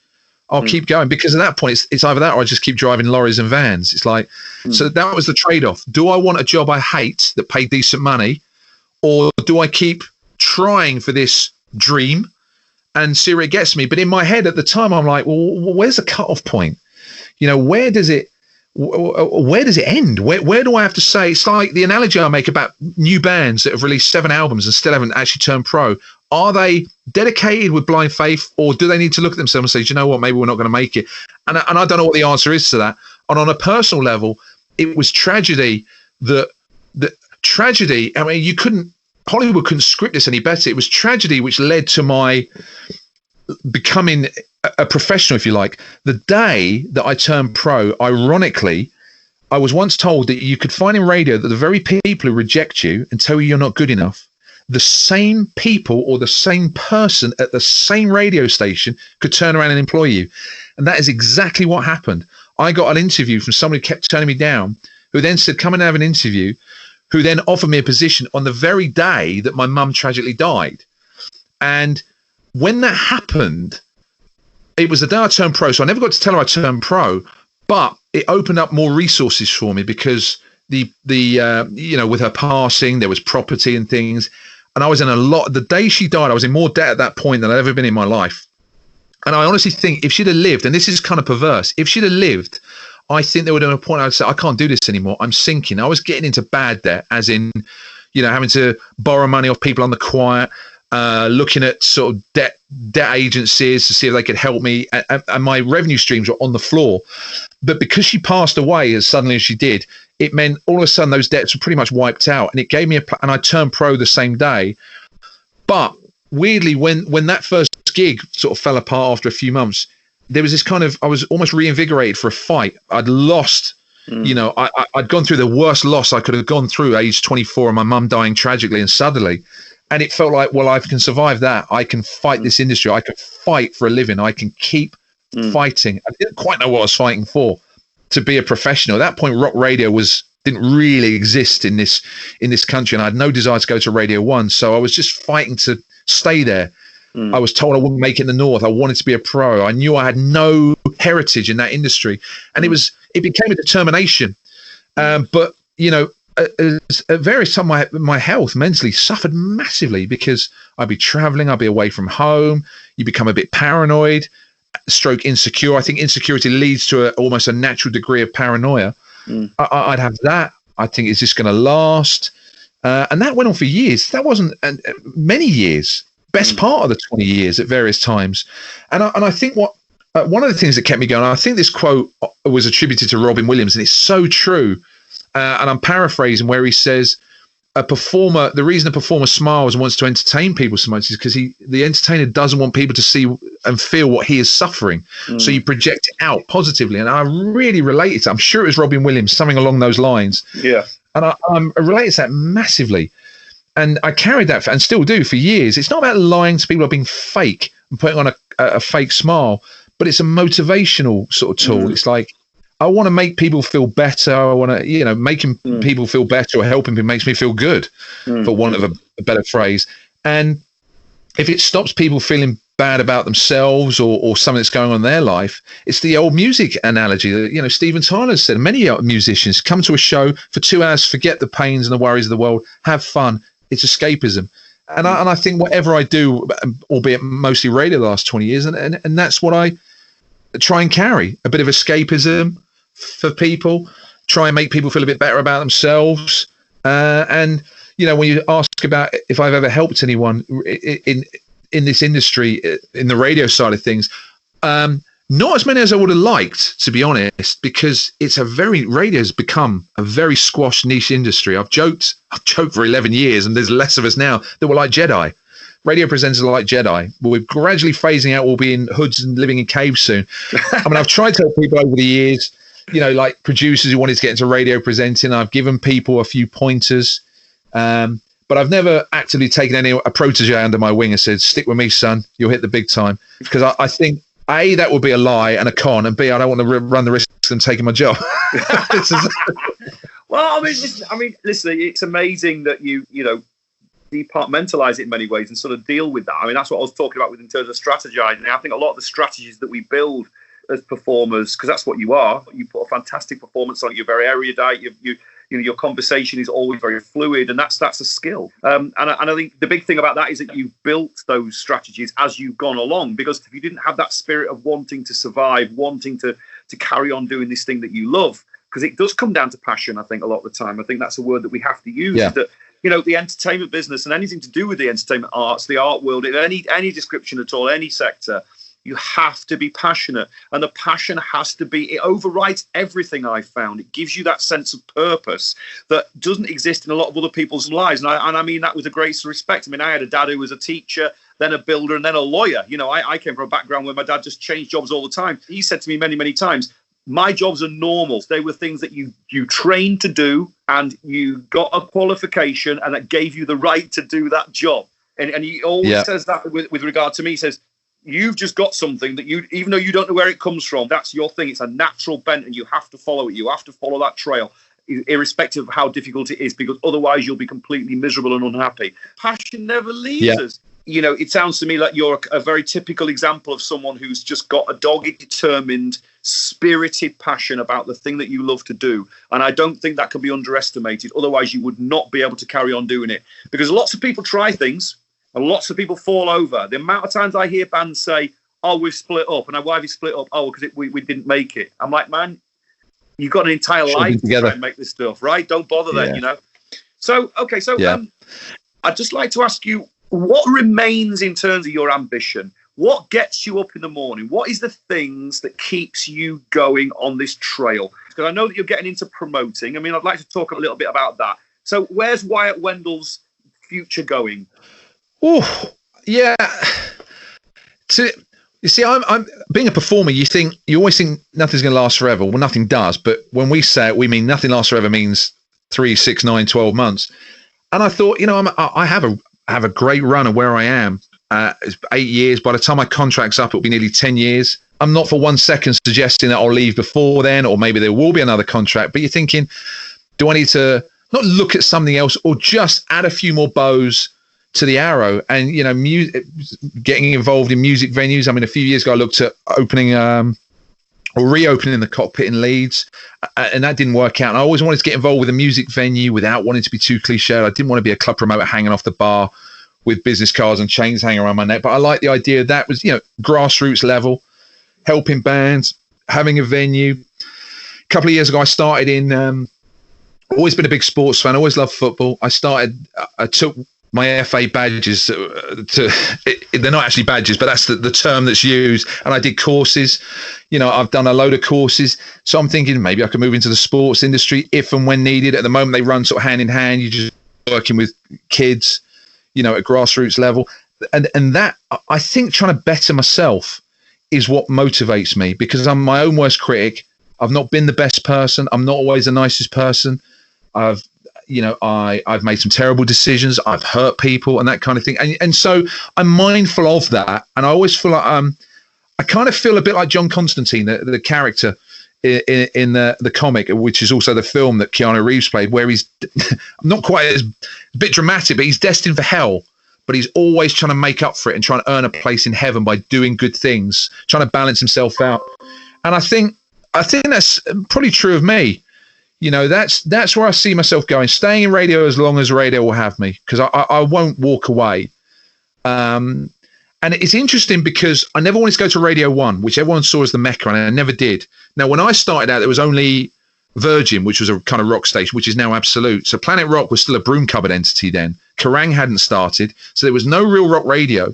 I'll keep going, because at that point it's either that or I just keep driving lorries and vans. It's like, so that was the trade-off. Do I want a job I hate that paid decent money, or do I keep trying for this dream and see where it gets me? But in my head at the time, I'm like, well, where's the cutoff point? Where does it end? Where do I have to say? It's like the analogy I make about new bands that have released 7 albums and still haven't actually turned pro. Are they dedicated with blind faith, or do they need to look at themselves and say, do you know what, maybe we're not going to make it? And I don't know what the answer is to that. And on a personal level, it was tragedy tragedy. I mean, Hollywood couldn't script this any better. It was tragedy which led to my becoming a professional, if you like. The day that I turned pro, ironically, I was once told that you could find in radio that the very people who reject you and tell you you're not good enough, the same people or the same person at the same radio station could turn around and employ you. And that is exactly what happened. I got an interview from somebody who kept turning me down, who then said, come and have an interview, who then offered me a position on the very day that my mum tragically died. And when that happened, it was the day I turned pro. So I never got to tell her I turned pro, but it opened up more resources for me, because with her passing, there was property and things. And I was in the day she died, I was in more debt at that point than I'd ever been in my life. And I honestly think if she'd have lived, and this is kind of perverse, if she'd have lived, I think there would have been a point I'd say, I can't do this anymore. I'm sinking. I was getting into bad debt, as in, having to borrow money off people on the quiet, looking at sort of debt agencies to see if they could help me. And my revenue streams were on the floor. But because she passed away as suddenly as she did, it meant all of a sudden those debts were pretty much wiped out. And it gave me and I turned pro the same day. But weirdly, when that first gig sort of fell apart after a few months, there was this kind of, I was almost reinvigorated for a fight. I'd lost, I'd gone through the worst loss I could have gone through, age 24, and my mum dying tragically and suddenly. And it felt like, well, I can survive that. I can fight this industry. I can fight for a living. I can keep fighting. I didn't quite know what I was fighting for, to be a professional. At that point, rock radio didn't really exist in this country, and I had no desire to go to Radio 1. So I was just fighting to stay there. I was told I wouldn't make it in the North. I wanted to be a pro. I knew I had no heritage in that industry, and it became a determination. But at various times, my health mentally suffered massively, because I'd be traveling, I'd be away from home. You become a bit paranoid, stroke insecure. I think insecurity leads to almost a natural degree of paranoia. I'd have that. I think, is this going to last? And that went on for years. That wasn't many years, best part of the 20 years at various times. And I think one of the things that kept me going, I think this quote was attributed to Robin Williams, and it's so true. And I'm paraphrasing where he says, the reason a performer smiles and wants to entertain people so much is because the entertainer doesn't want people to see and feel what he is suffering. So you project it out positively. And I really related to, I'm sure it was Robin Williams, something along those lines. Yeah. And I related to that massively. And I carried that and still do for years. It's not about lying to people or being fake and putting on a fake smile, but it's a motivational sort of tool. It's like, I want to make people feel better. I want to, making people feel better or helping people makes me feel good, for want of a better phrase. And if it stops people feeling bad about themselves or something that's going on in their life, it's the old music analogy that, Steven Tyler said. Many musicians come to a show for 2 hours, forget the pains and the worries of the world, have fun. It's escapism. And I think whatever I do, albeit mostly radio the last 20 years, and that's what I try and carry, a bit of escapism for people, try and make people feel a bit better about themselves. And, when you ask about if I've ever helped anyone in this industry, in the radio side of things, not as many as I would have liked, to be honest, because radio's become a very squashed niche industry. I've joked for 11 years, and there's less of us now that were like Jedi. Radio presenters are like Jedi. We're gradually phasing out. We'll be in hoods and living in caves soon. I mean, I've tried to help people over the years, like producers who wanted to get into radio presenting. I've given people a few pointers, but I've never actively taken a protege under my wing and said, stick with me, son, you'll hit the big time. Because I think, A, that would be a lie and a con, and B, I don't want to run the risk of them taking my job. Well, I mean, listen, it's amazing that you departmentalize it in many ways and sort of deal with that. I mean, that's what I was talking about in terms of strategizing. I think a lot of the strategies that we build as performers, because that's what you are, you put a fantastic performance on it. You're very erudite. Your conversation is always very fluid, and that's a skill. And I think the big thing about that is that you've built those strategies as you've gone along, because if you didn't have that spirit of wanting to survive, wanting to carry on doing this thing that you love, because it does come down to passion, I think, a lot of the time. I think that's a word that we have to use. Yeah. That, the entertainment business and anything to do with the entertainment arts, the art world, any description at all, any sector, you have to be passionate, and the passion has to be, it overrides everything I've found. It gives you that sense of purpose that doesn't exist in a lot of other people's lives. And I mean that with the greatest respect. I mean, I had a dad who was a teacher, then a builder, and then a lawyer. I came from a background where my dad just changed jobs all the time. He said to me many, many times, my jobs are normal. They were things that you trained to do, and you got a qualification, and that gave you the right to do that job. And he always says that with regard to me. He says, you've just got something that even though you don't know where it comes from, that's your thing. It's a natural bent, and you have to follow it. You have to follow that trail, irrespective of how difficult it is, because otherwise you'll be completely miserable and unhappy. Passion never leaves us. It sounds to me like you're a very typical example of someone who's just got a dogged, determined, spirited passion about the thing that you love to do. And I don't think that can be underestimated. Otherwise, you would not be able to carry on doing it. Because lots of people try things, and lots of people fall over. The amount of times I hear bands say, oh, we've split up. And why have you split up? Oh, because we didn't make it. I'm like, man, you've got an entire life to try and make this stuff, right? Don't bother then, So, okay, I'd just like to ask you, what remains in terms of your ambition? What gets you up in the morning? What is the things that keeps you going on this trail? Because I know that you're getting into promoting. I mean, I'd like to talk a little bit about that. So where's Wyatt Wendels' future going? Oh, yeah. You see, I'm being a performer. You always think nothing's going to last forever. Well, nothing does. But when we say it, we mean nothing lasts forever means 3, 6, 9, 12 months. And I thought, I have a great run of where I am. It's 8 years. By the time my contract's up, it'll be nearly 10 years. I'm not for 1 second suggesting that I'll leave before then, or maybe there will be another contract. But you're thinking, do I need to not look at something else, or just add a few more bows to the arrow? And getting involved in music venues. I mean, a few years ago I looked at opening or reopening the Cockpit in Leeds, and that didn't work out. And I always wanted to get involved with a music venue without wanting to be too cliched. I didn't want to be a club promoter hanging off the bar with business cards and chains hanging around my neck. But I like the idea that was, grassroots level, helping bands, having a venue. A couple of years ago I started in always been a big sports fan. Always loved football. I took my FA badges they're not actually badges, but that's the term that's used. And I did courses. I've done a load of courses. So I'm thinking maybe I could move into the sports industry if and when needed. At the moment, they run sort of hand in hand. You're just working with kids, at grassroots level. And that, I think, trying to better myself is what motivates me, because I'm my own worst critic. I've not been the best person. I'm not always the nicest person. I've made some terrible decisions. I've hurt people and that kind of thing. And so I'm mindful of that. And I always feel like I kind of feel a bit like John Constantine, the character in the comic, which is also the film that Keanu Reeves played, where he's not quite as a bit dramatic, but he's destined for hell. But he's always trying to make up for it and trying to earn a place in heaven by doing good things, trying to balance himself out. And I think that's probably true of me. That's where I see myself going, staying in radio as long as radio will have me, because I won't walk away. And it's interesting because I never wanted to go to Radio 1, which everyone saw as the Mecca, and I never did. Now, when I started out, there was only Virgin, which was a kind of rock station, which is now Absolute. So Planet Rock was still a broom cupboard entity then. Kerrang hadn't started, so there was no real rock radio.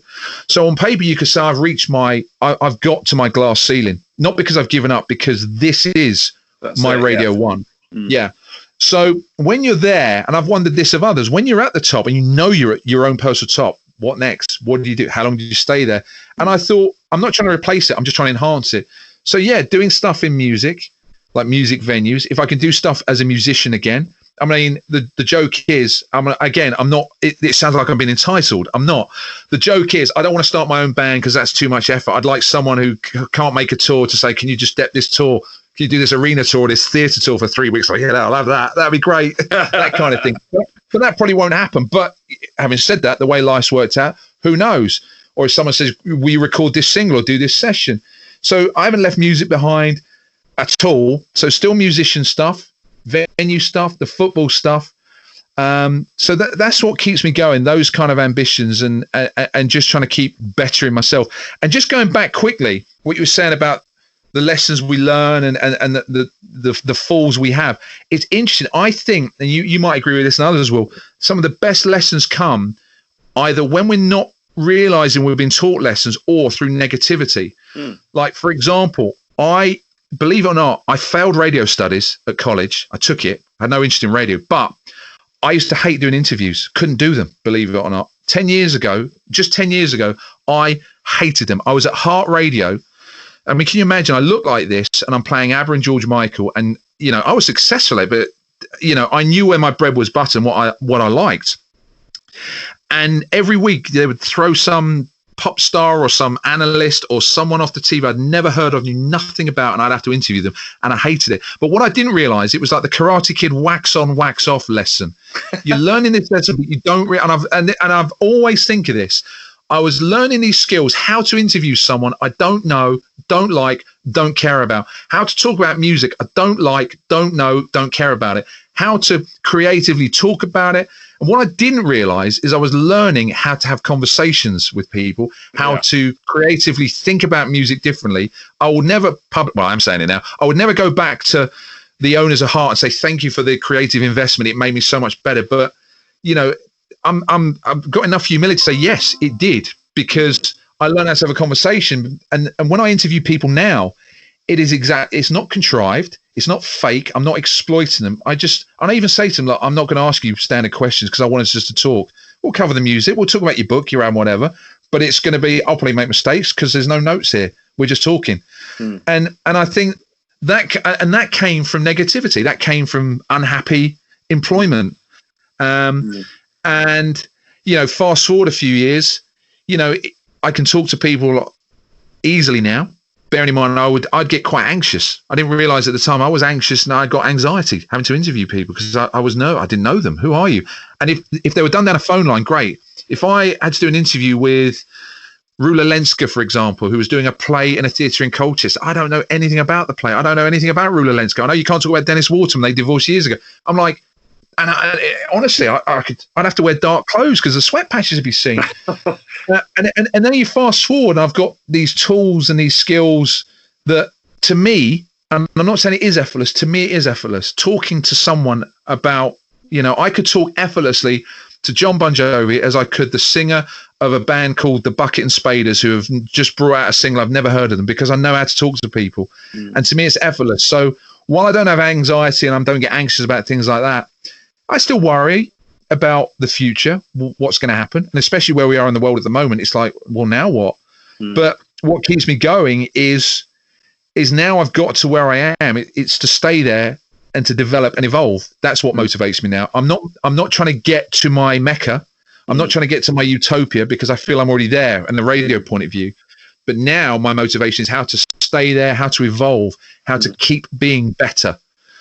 So on paper, you could say I've got to my glass ceiling, not because I've given up, because this is my Radio 1. Yeah. So when you're there, and I've wondered this of others, when you're at the top and you're at your own personal top, what next? What do you do? How long do you stay there? And I thought, I'm not trying to replace it. I'm just trying to enhance it. So yeah, doing stuff in music, like music venues. If I can do stuff as a musician again, I mean, the joke is, I'm not, it sounds like I'm being entitled. I'm not. The joke is, I don't want to start my own band because that's too much effort. I'd like someone who can't make a tour to say, can you just step this tour? Can you do this arena tour, this theatre tour for 3 weeks? Like, yeah, I'll have that. That'd be great. That kind of thing. But that probably won't happen. But having said that, the way life's worked out, who knows? Or if someone says, will you record this single or do this session? So I haven't left music behind at all. So still musician stuff, venue stuff, the football stuff. So that's what keeps me going, those kind of ambitions, and just trying to keep bettering myself. And just going back quickly, what you were saying about the lessons we learn and the falls we have. It's interesting. I think, and you might agree with this and others will, some of the best lessons come either when we're not realizing we've been taught lessons or through negativity. Like, for example, believe it or not, I failed radio studies at college. I took it. I had no interest in radio, but I used to hate doing interviews. Couldn't do them, believe it or not. 10 years ago, I hated them. I was at Heart Radio. I mean, can you imagine? I look like this and I'm playing ABBA and George Michael, and, I was successful at it, but, I knew where my bread was buttered and what I liked. And every week they would throw some pop star or some analyst or someone off the TV I'd never heard of, knew nothing about, and I'd have to interview them, and I hated it. But what I didn't realize, it was like the Karate Kid wax on, wax off lesson. You're learning this lesson, but you don't and I've always think of this. I was learning these skills, how to interview someone I don't know, don't like, don't care about, how to talk about music I don't like, don't know, don't care about it, how to creatively talk about it. And what I didn't realize is I was learning how to have conversations with people, how to creatively think about music differently. I will never I'm saying it now. I would never go back to the owners of Heart and say, thank you for the creative investment. It made me so much better. But, I've got enough humility to say, yes, it did, because I learned how to have a conversation. And when I interview people now, it's not contrived. It's not fake. I'm not exploiting them. I even say to them, look, I'm not going to ask you standard questions because I want us just to talk. We'll cover the music. We'll talk about your book, your album, whatever. But it's going to be, I'll probably make mistakes because there's no notes here. We're just talking. And I think that came from negativity. That came from unhappy employment. And, fast forward a few years, I can talk to people easily now. Bearing in mind, I'd get quite anxious. I didn't realize at the time I was anxious, and I got anxiety having to interview people because I didn't know them. Who are you? And if they were done down a phone line, great. If I had to do an interview with Rula Lenska, for example, who was doing a play in a theatre in Colchester, I don't know anything about the play. I don't know anything about Rula Lenska. I know you can't talk about Dennis Waterman. They divorced years ago. I'm like, and honestly, I'd have to wear dark clothes because the sweat patches would be seen. And then you fast forward, and I've got these tools and these skills that, to me, and I'm not saying it is effortless. To me, it is effortless. Talking to someone about, I could talk effortlessly to John Bon Jovi as I could the singer of a band called the Bucket and Spaders, who have just brought out a single. I've never heard of them, because I know how to talk to people. And to me, it's effortless. So while I don't have anxiety and I don't get anxious about things like that, I still worry about the future, what's going to happen. And especially where we are in the world at the moment, it's like, well, now what? But what keeps me going is now I've got to where I am. It's to stay there and to develop and evolve. That's what motivates me now. I'm not trying to get to my Mecca. I'm not trying to get to my utopia, because I feel I'm already there in the radio point of view. But now my motivation is how to stay there, how to evolve, how to keep being better.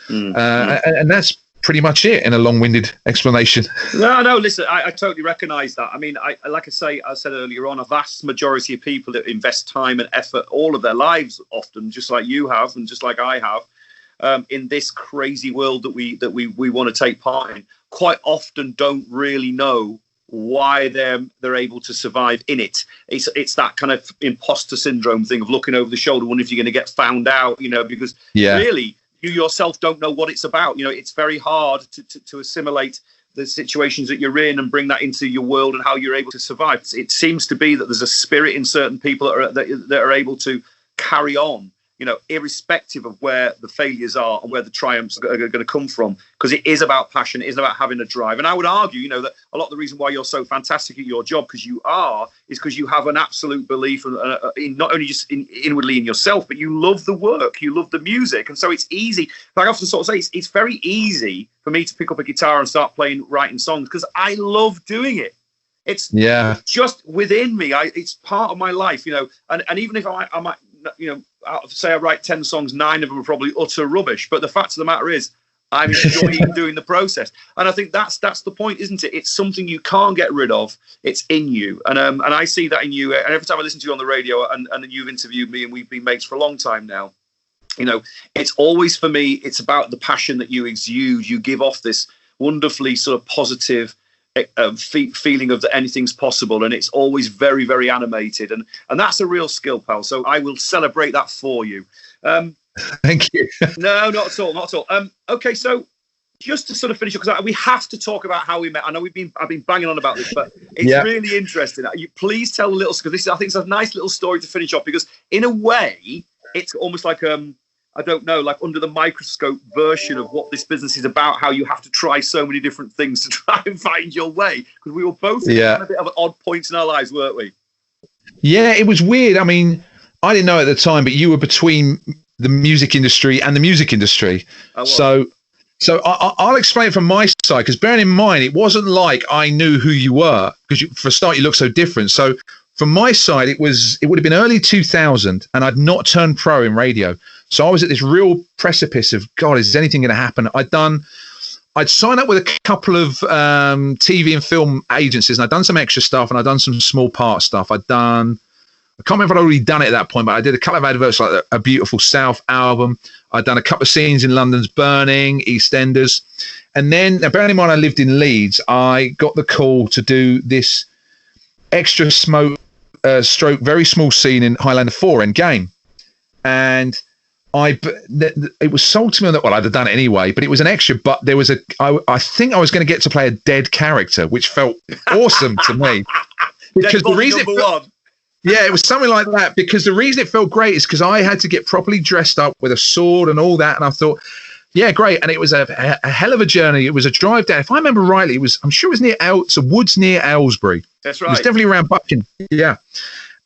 And that's pretty much it in a long-winded explanation. No, listen, I totally recognise that. I mean, like I said earlier on, a vast majority of people that invest time and effort all of their lives, often just like you have and just like I have, in this crazy world that we want to take part in, quite often don't really know why they're able to survive in it. It's that kind of imposter syndrome thing of looking over the shoulder, wondering if you're going to get found out, because really you yourself don't know what it's about. It's very hard to assimilate the situations that you're in and bring that into your world and how you're able to survive. It seems to be that there's a spirit in certain people that are able to carry on, irrespective of where the failures are and where the triumphs are going to come from, because it is about passion. It is about having a drive. And I would argue, that a lot of the reason why you're so fantastic at your job, is because you have an absolute belief in not only just inwardly in yourself, but you love the work, you love the music. And so it's easy. Like I often sort of say, it's very easy for me to pick up a guitar and start writing songs, because I love doing it. It's just within me. It's part of my life, and even if I might, say I write 10 songs, 9 of them are probably utter rubbish. But the fact of the matter is, I'm enjoying doing the process. And I think that's the point, isn't it? It's something you can't get rid of. It's in you. And I see that in you. And every time I listen to you on the radio, and you've interviewed me, and we've been mates for a long time now, it's always, for me, it's about the passion that you exude. You give off this wonderfully sort of positive feeling of that anything's possible, and it's always very, very animated, and that's a real skill, pal. So I will celebrate that for you. Thank you. No, not at all. Okay, so just to sort of finish up, because we have to talk about how we met. I know I've been banging on about this, but it's really interesting. You please tell a little, because I think it's a nice little story to finish off, because in a way it's almost like I don't know, like under the microscope version of what this business is about, how you have to try so many different things to try and find your way. Because we were both at a bit of an odd point in our lives, weren't we? Yeah, it was weird. I mean, I didn't know at the time, but you were between the music industry and the music industry. So I'll explain it from my side, because bearing in mind, it wasn't like I knew who you were, because for a start, you look so different. So from my side, it would have been early 2000, and I'd not turned pro in radio. So I was at this real precipice of, God, is anything going to happen? I'd signed up with a couple of TV and film agencies, and I'd done some extra stuff, and I'd done some small part stuff. I can't remember if I'd already done it at that point, but I did a couple of adverts, like a Beautiful South album. I'd done a couple of scenes in London's Burning, EastEnders. And then, bearing in mind I lived in Leeds, I got the call to do this extra stroke, very small scene in Highlander 4 Endgame. And it was sold to me that, well, I'd have done it anyway, but it was an extra, but there was I think I was going to get to play a dead character, which felt awesome to me. Because the reason it was something like that, because the reason it felt great is because I had to get properly dressed up with a sword and all that. And I thought, yeah, great. And it was a hell of a journey. It was a drive down. If I remember rightly, I'm sure it was near woods near Aylesbury. That's right. It was definitely around Bucking. Yeah.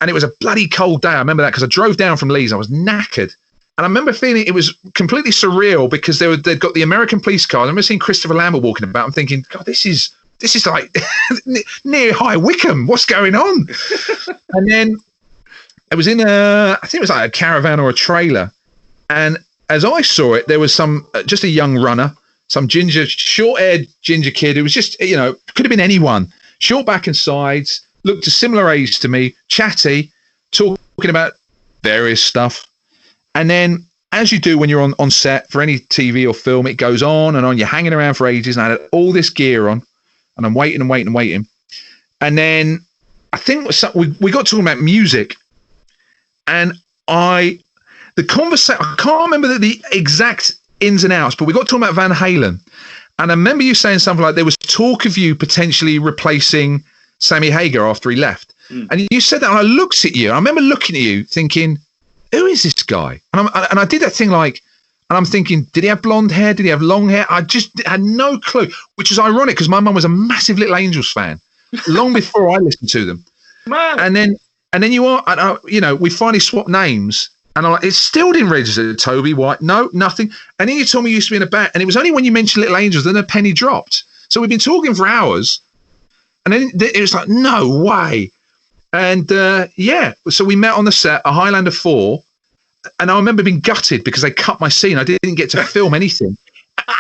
And it was a bloody cold day. I remember that, because I drove down from Leeds. I was knackered. And I remember feeling it was completely surreal, because they'd got the American police car. I remember seeing Christopher Lambert walking about and thinking, God, this is like near High Wycombe. What's going on? And then it was in I think it was like a caravan or a trailer. And as I saw it, there was just a young runner, some short-haired ginger kid who was just, could have been anyone. Short back and sides, looked a similar age to me, chatty, talking about various stuff. And then, as you do when you're on set for any TV or film, it goes on and on. You're hanging around for ages, and I had all this gear on, and I'm waiting. And then I think we got talking about music, and the conversation, I can't remember the exact ins and outs, but we got talking about Van Halen. And I remember you saying something like there was talk of you potentially replacing Sammy Hagar after he left. And you said that, and I looked at you. I remember looking at you thinking, who is this guy? And I did that thing like, and I'm thinking, did he have blonde hair? Did he have long hair? I just had no clue, which is ironic because my mum was a massive Little Angels fan long before I listened to them. Man. And then we finally swapped names, and I'm like, it still didn't register. Toby, Wyatt, no, nothing. And then you told me you used to be in a band, and it was only when you mentioned Little Angels then a penny dropped. So we've been talking for hours, and then it was like, no way. And so we met on the set, a Highlander 4, and I remember being gutted because they cut my scene. I didn't get to film anything.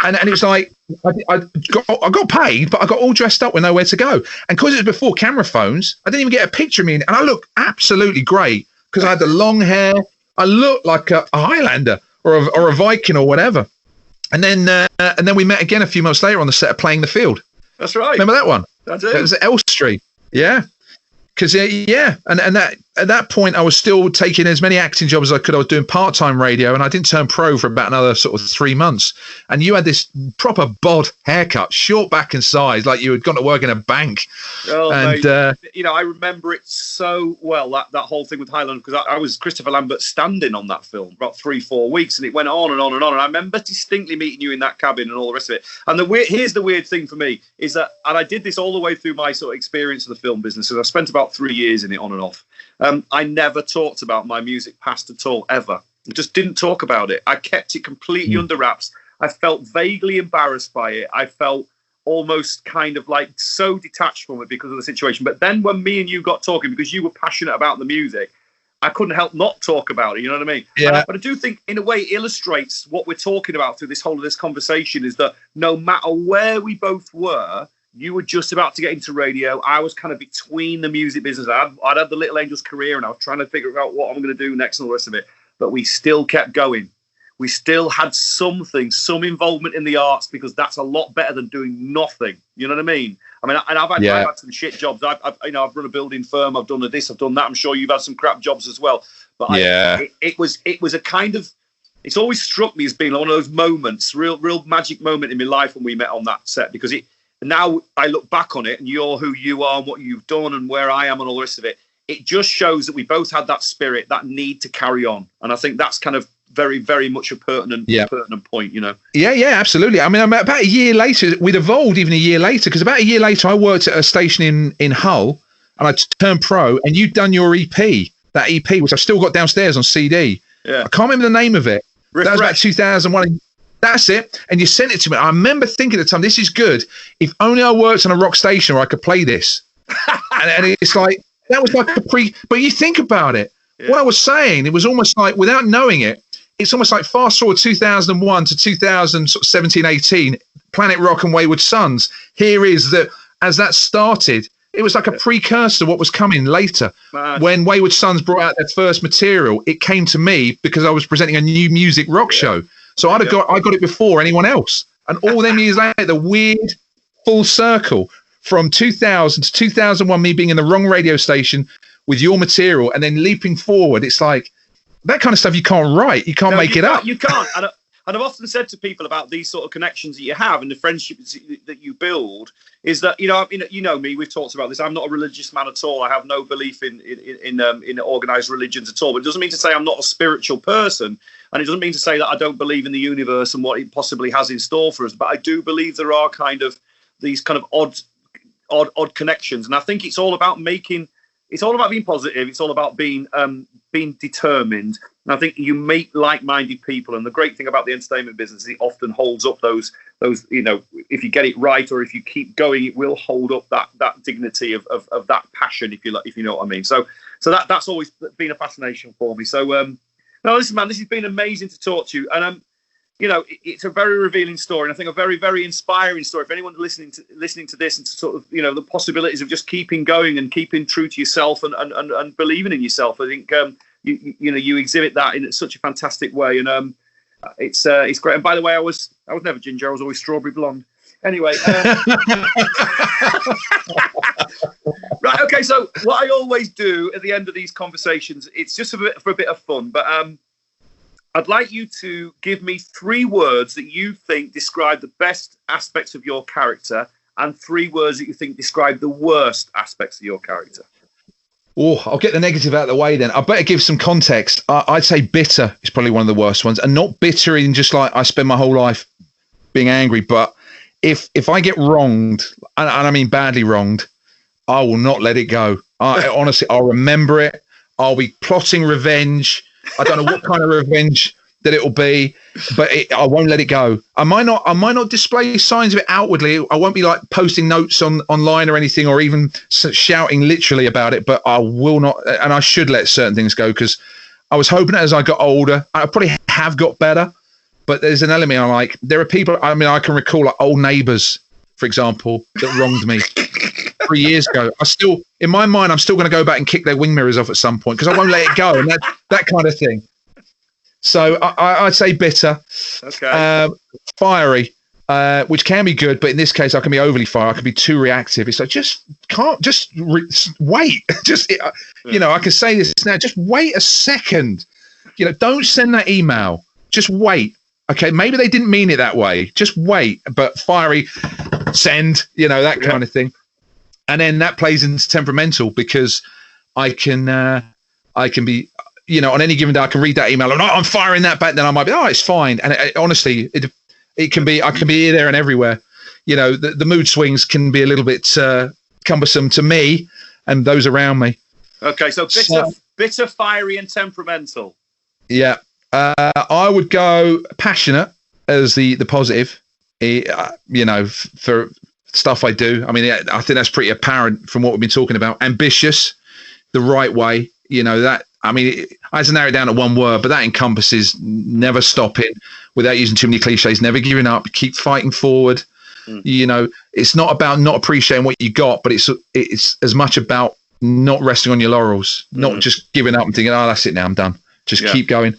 And it was like, I got paid, but I got all dressed up with nowhere to go. And because it was before camera phones, I didn't even get a picture of me. And I looked absolutely great because I had the long hair. I looked like a Highlander or a Viking or whatever. And then we met again a few months later on the set of Playing the Field. That's right. Remember that one? I do. It was at Elstree. Yeah. Because, and that at that point, I was still taking as many acting jobs as I could. I was doing part-time radio, and I didn't turn pro for about another sort of 3 months. And you had this proper bod haircut, short back and sides, like you had gone to work in a bank. Oh, and mate, I remember it so well, that whole thing with Highland, because I was Christopher Lambert standing on that film about 3-4 weeks, and it went on and on and on. And I remember distinctly meeting you in that cabin and all the rest of it. And here's the weird thing for me is that, and I did this all the way through my sort of experience of the film business, because I spent about 3 years in it on and off. I never talked about my music past at all, ever. I just didn't talk about it. I kept it completely under wraps. I felt vaguely embarrassed by it. I felt almost kind of like so detached from it because of the situation. But then when me and you got talking, because you were passionate about the music, I couldn't help not talk about it. You know what I mean? Yeah. But I do think, in a way, it illustrates what we're talking about through this whole of this conversation is that no matter where we both were, you were just about to get into radio. I was kind of between the music business. I'd had the Little Angels career, and I was trying to figure out what I'm going to do next and all the rest of it. But we still kept going. We still had some involvement in the arts, because that's a lot better than doing nothing. You know what I mean? I mean, and I've had some shit jobs. I've run a building firm. I've done this. I've done that. I'm sure you've had some crap jobs as well. But it was a kind of. It's always struck me as being one of those moments, real magic moment in my life when we met on that set, because now I look back on it, and you're who you are and what you've done and where I am and all the rest of it. It just shows that we both had that spirit, that need to carry on. And I think that's kind of very, very much a pertinent point, you know? Yeah, absolutely. I mean, about a year later, we'd evolved even a year later, because about a year later, I worked at a station in Hull, and I turned pro, and you'd done your EP, that EP, which I've still got downstairs on CD. Yeah. I can't remember the name of it. That was about 2001. That's it. And you sent it to me. I remember thinking at the time, this is good. If only I worked on a rock station where I could play this. and it's like, that was like but you think about it. Yeah. What I was saying, it was almost like, without knowing it, it's almost like fast forward 2001 to 2017, 18, Planet Rock and Wayward Sons. Here is that, as that started, it was like a precursor to what was coming later. When Wayward Sons brought out their first material, it came to me because I was presenting a new music rock show. So I got it before anyone else. And all them years later, the weird full circle from 2000 to 2001, me being in the wrong radio station with your material, and then leaping forward, it's like that kind of stuff you can't write. You can't make it up. You can't. And I've often said to people about these sort of connections that you have and the friendships that you build is that, you know me, we've talked about this. I'm not a religious man at all. I have no belief in organized religions at all. But it doesn't mean to say I'm not a spiritual person. And it doesn't mean to say that I don't believe in the universe and what it possibly has in store for us. But I do believe there are kind of these kind of odd connections. And I think it's all about it's all about being positive. It's all about being determined. And I think you meet like-minded people. And the great thing about the entertainment business is it often holds up those, if you get it right or if you keep going, it will hold up that dignity of that passion, if you know what I mean. So that's always been a fascination for me. So, no, listen, man, this has been amazing to talk to you. And, it's a very revealing story. And I think a very, very inspiring story. If anyone's listening to this and to sort of, the possibilities of just keeping going and keeping true to yourself and believing in yourself, I think, you exhibit that in such a fantastic way. And it's great. And by the way, I was never ginger. I was always strawberry blonde. Anyway. Right. Okay. So what I always do at the end of these conversations, it's just for a bit of fun, but I'd like you to give me 3 words that you think describe the best aspects of your character and 3 words that you think describe the worst aspects of your character. Oh, I'll get the negative out of the way then. I better give some context. I'd say bitter is probably one of the worst ones, and not bitter in just like I spend my whole life being angry, but if I get wronged, and I mean badly wronged, I will not let it go. Honestly, I'll remember it. I'll be plotting revenge. I don't know what kind of revenge that it will be, but I won't let it go. I might not display signs of it outwardly. I won't be like posting notes online or anything, or even shouting literally about it, but I will not, and I should let certain things go, because I was hoping that as I got older, I probably have got better, but there's an element I'm like, there are people, I mean, I can recall like old neighbours, for example, that wronged me 3 years ago. In my mind, I'm still going to go back and kick their wing mirrors off at some point, because I won't let it go, and that kind of thing. So I'd say bitter. Okay. Fiery, which can be good, but in this case, I can be overly fiery. I can be too reactive. It's like, wait. I can say this now. Just wait a second. Don't send that email. Just wait. Okay, maybe they didn't mean it that way. Just wait. But fiery, send. That kind of thing. And then that plays into temperamental, because I can be. On any given day, I can read that email and I'm firing that back. Then I might be, it's fine. And honestly, it can be. I can be here, there, and everywhere. The mood swings can be a little bit cumbersome to me and those around me. Okay, so bitter, fiery, and temperamental. Yeah, I would go passionate as the positive. For stuff I do. I mean, I think that's pretty apparent from what we've been talking about. Ambitious, the right way. I mean, I had to narrow it down to one word, but that encompasses never stopping, without using too many cliches, never giving up, keep fighting forward. It's not about not appreciating what you got, but it's as much about not resting on your laurels, not just giving up and thinking, that's it now, I'm done. Just keep going.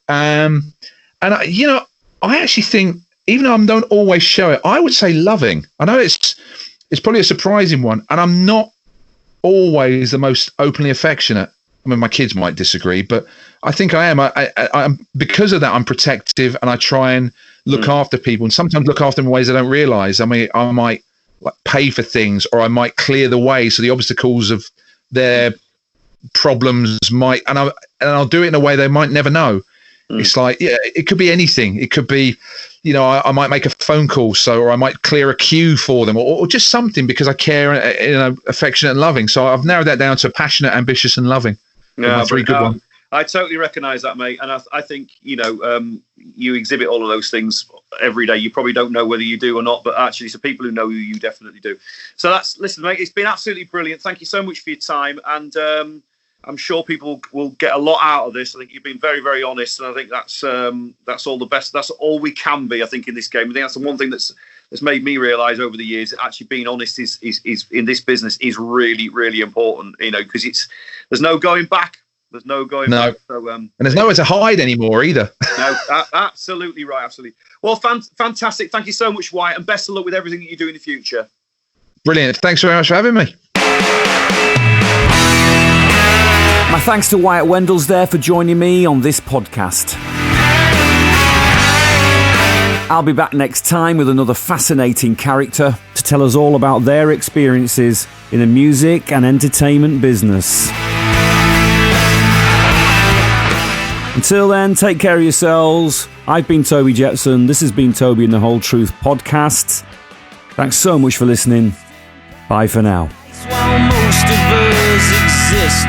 I actually think, even though I don't always show it, I would say loving. I know it's probably a surprising one, and I'm not always the most openly affectionate. I mean, my kids might disagree, but I think I am. I'm because of that, I'm protective, and I try and look after people, and sometimes look after them in ways I don't realize. I mean, I might pay for things, or I might clear the way so the obstacles of their problems might, and I'll do it in a way they might never know. It's like, it could be anything. It could be, I might make a phone call, or I might clear a queue for them, or just something, because I care, affectionate and loving. So I've narrowed that down to passionate, ambitious, and loving. Yeah, 3 good ones. I totally recognise that, mate, and I think you exhibit all of those things every day. You probably don't know whether you do or not, but actually, so people who know you definitely do. So listen, mate, it's been absolutely brilliant. Thank you so much for your time, and I'm sure people will get a lot out of this. I think you've been very, very honest, and I think that's all the best. That's all we can be, I think, in this game. I think that's the one thing that's made me realise over the years that actually being honest is in this business is really, really important. Because there's no going back. There's no going back. So, and there's nowhere to hide anymore either. No, absolutely right, absolutely. Well, fantastic. Thank you so much, Wyatt, and best of luck with everything that you do in the future. Brilliant. Thanks very much for having me. My thanks to Wyatt Wendels there for joining me on this podcast. I'll be back next time with another fascinating character to tell us all about their experiences in the music and entertainment business. Until then, take care of yourselves. I've been Toby Jetson. This has been Toby and the Whole Truth podcast. Thanks so much for listening. Bye for now. While most of us exist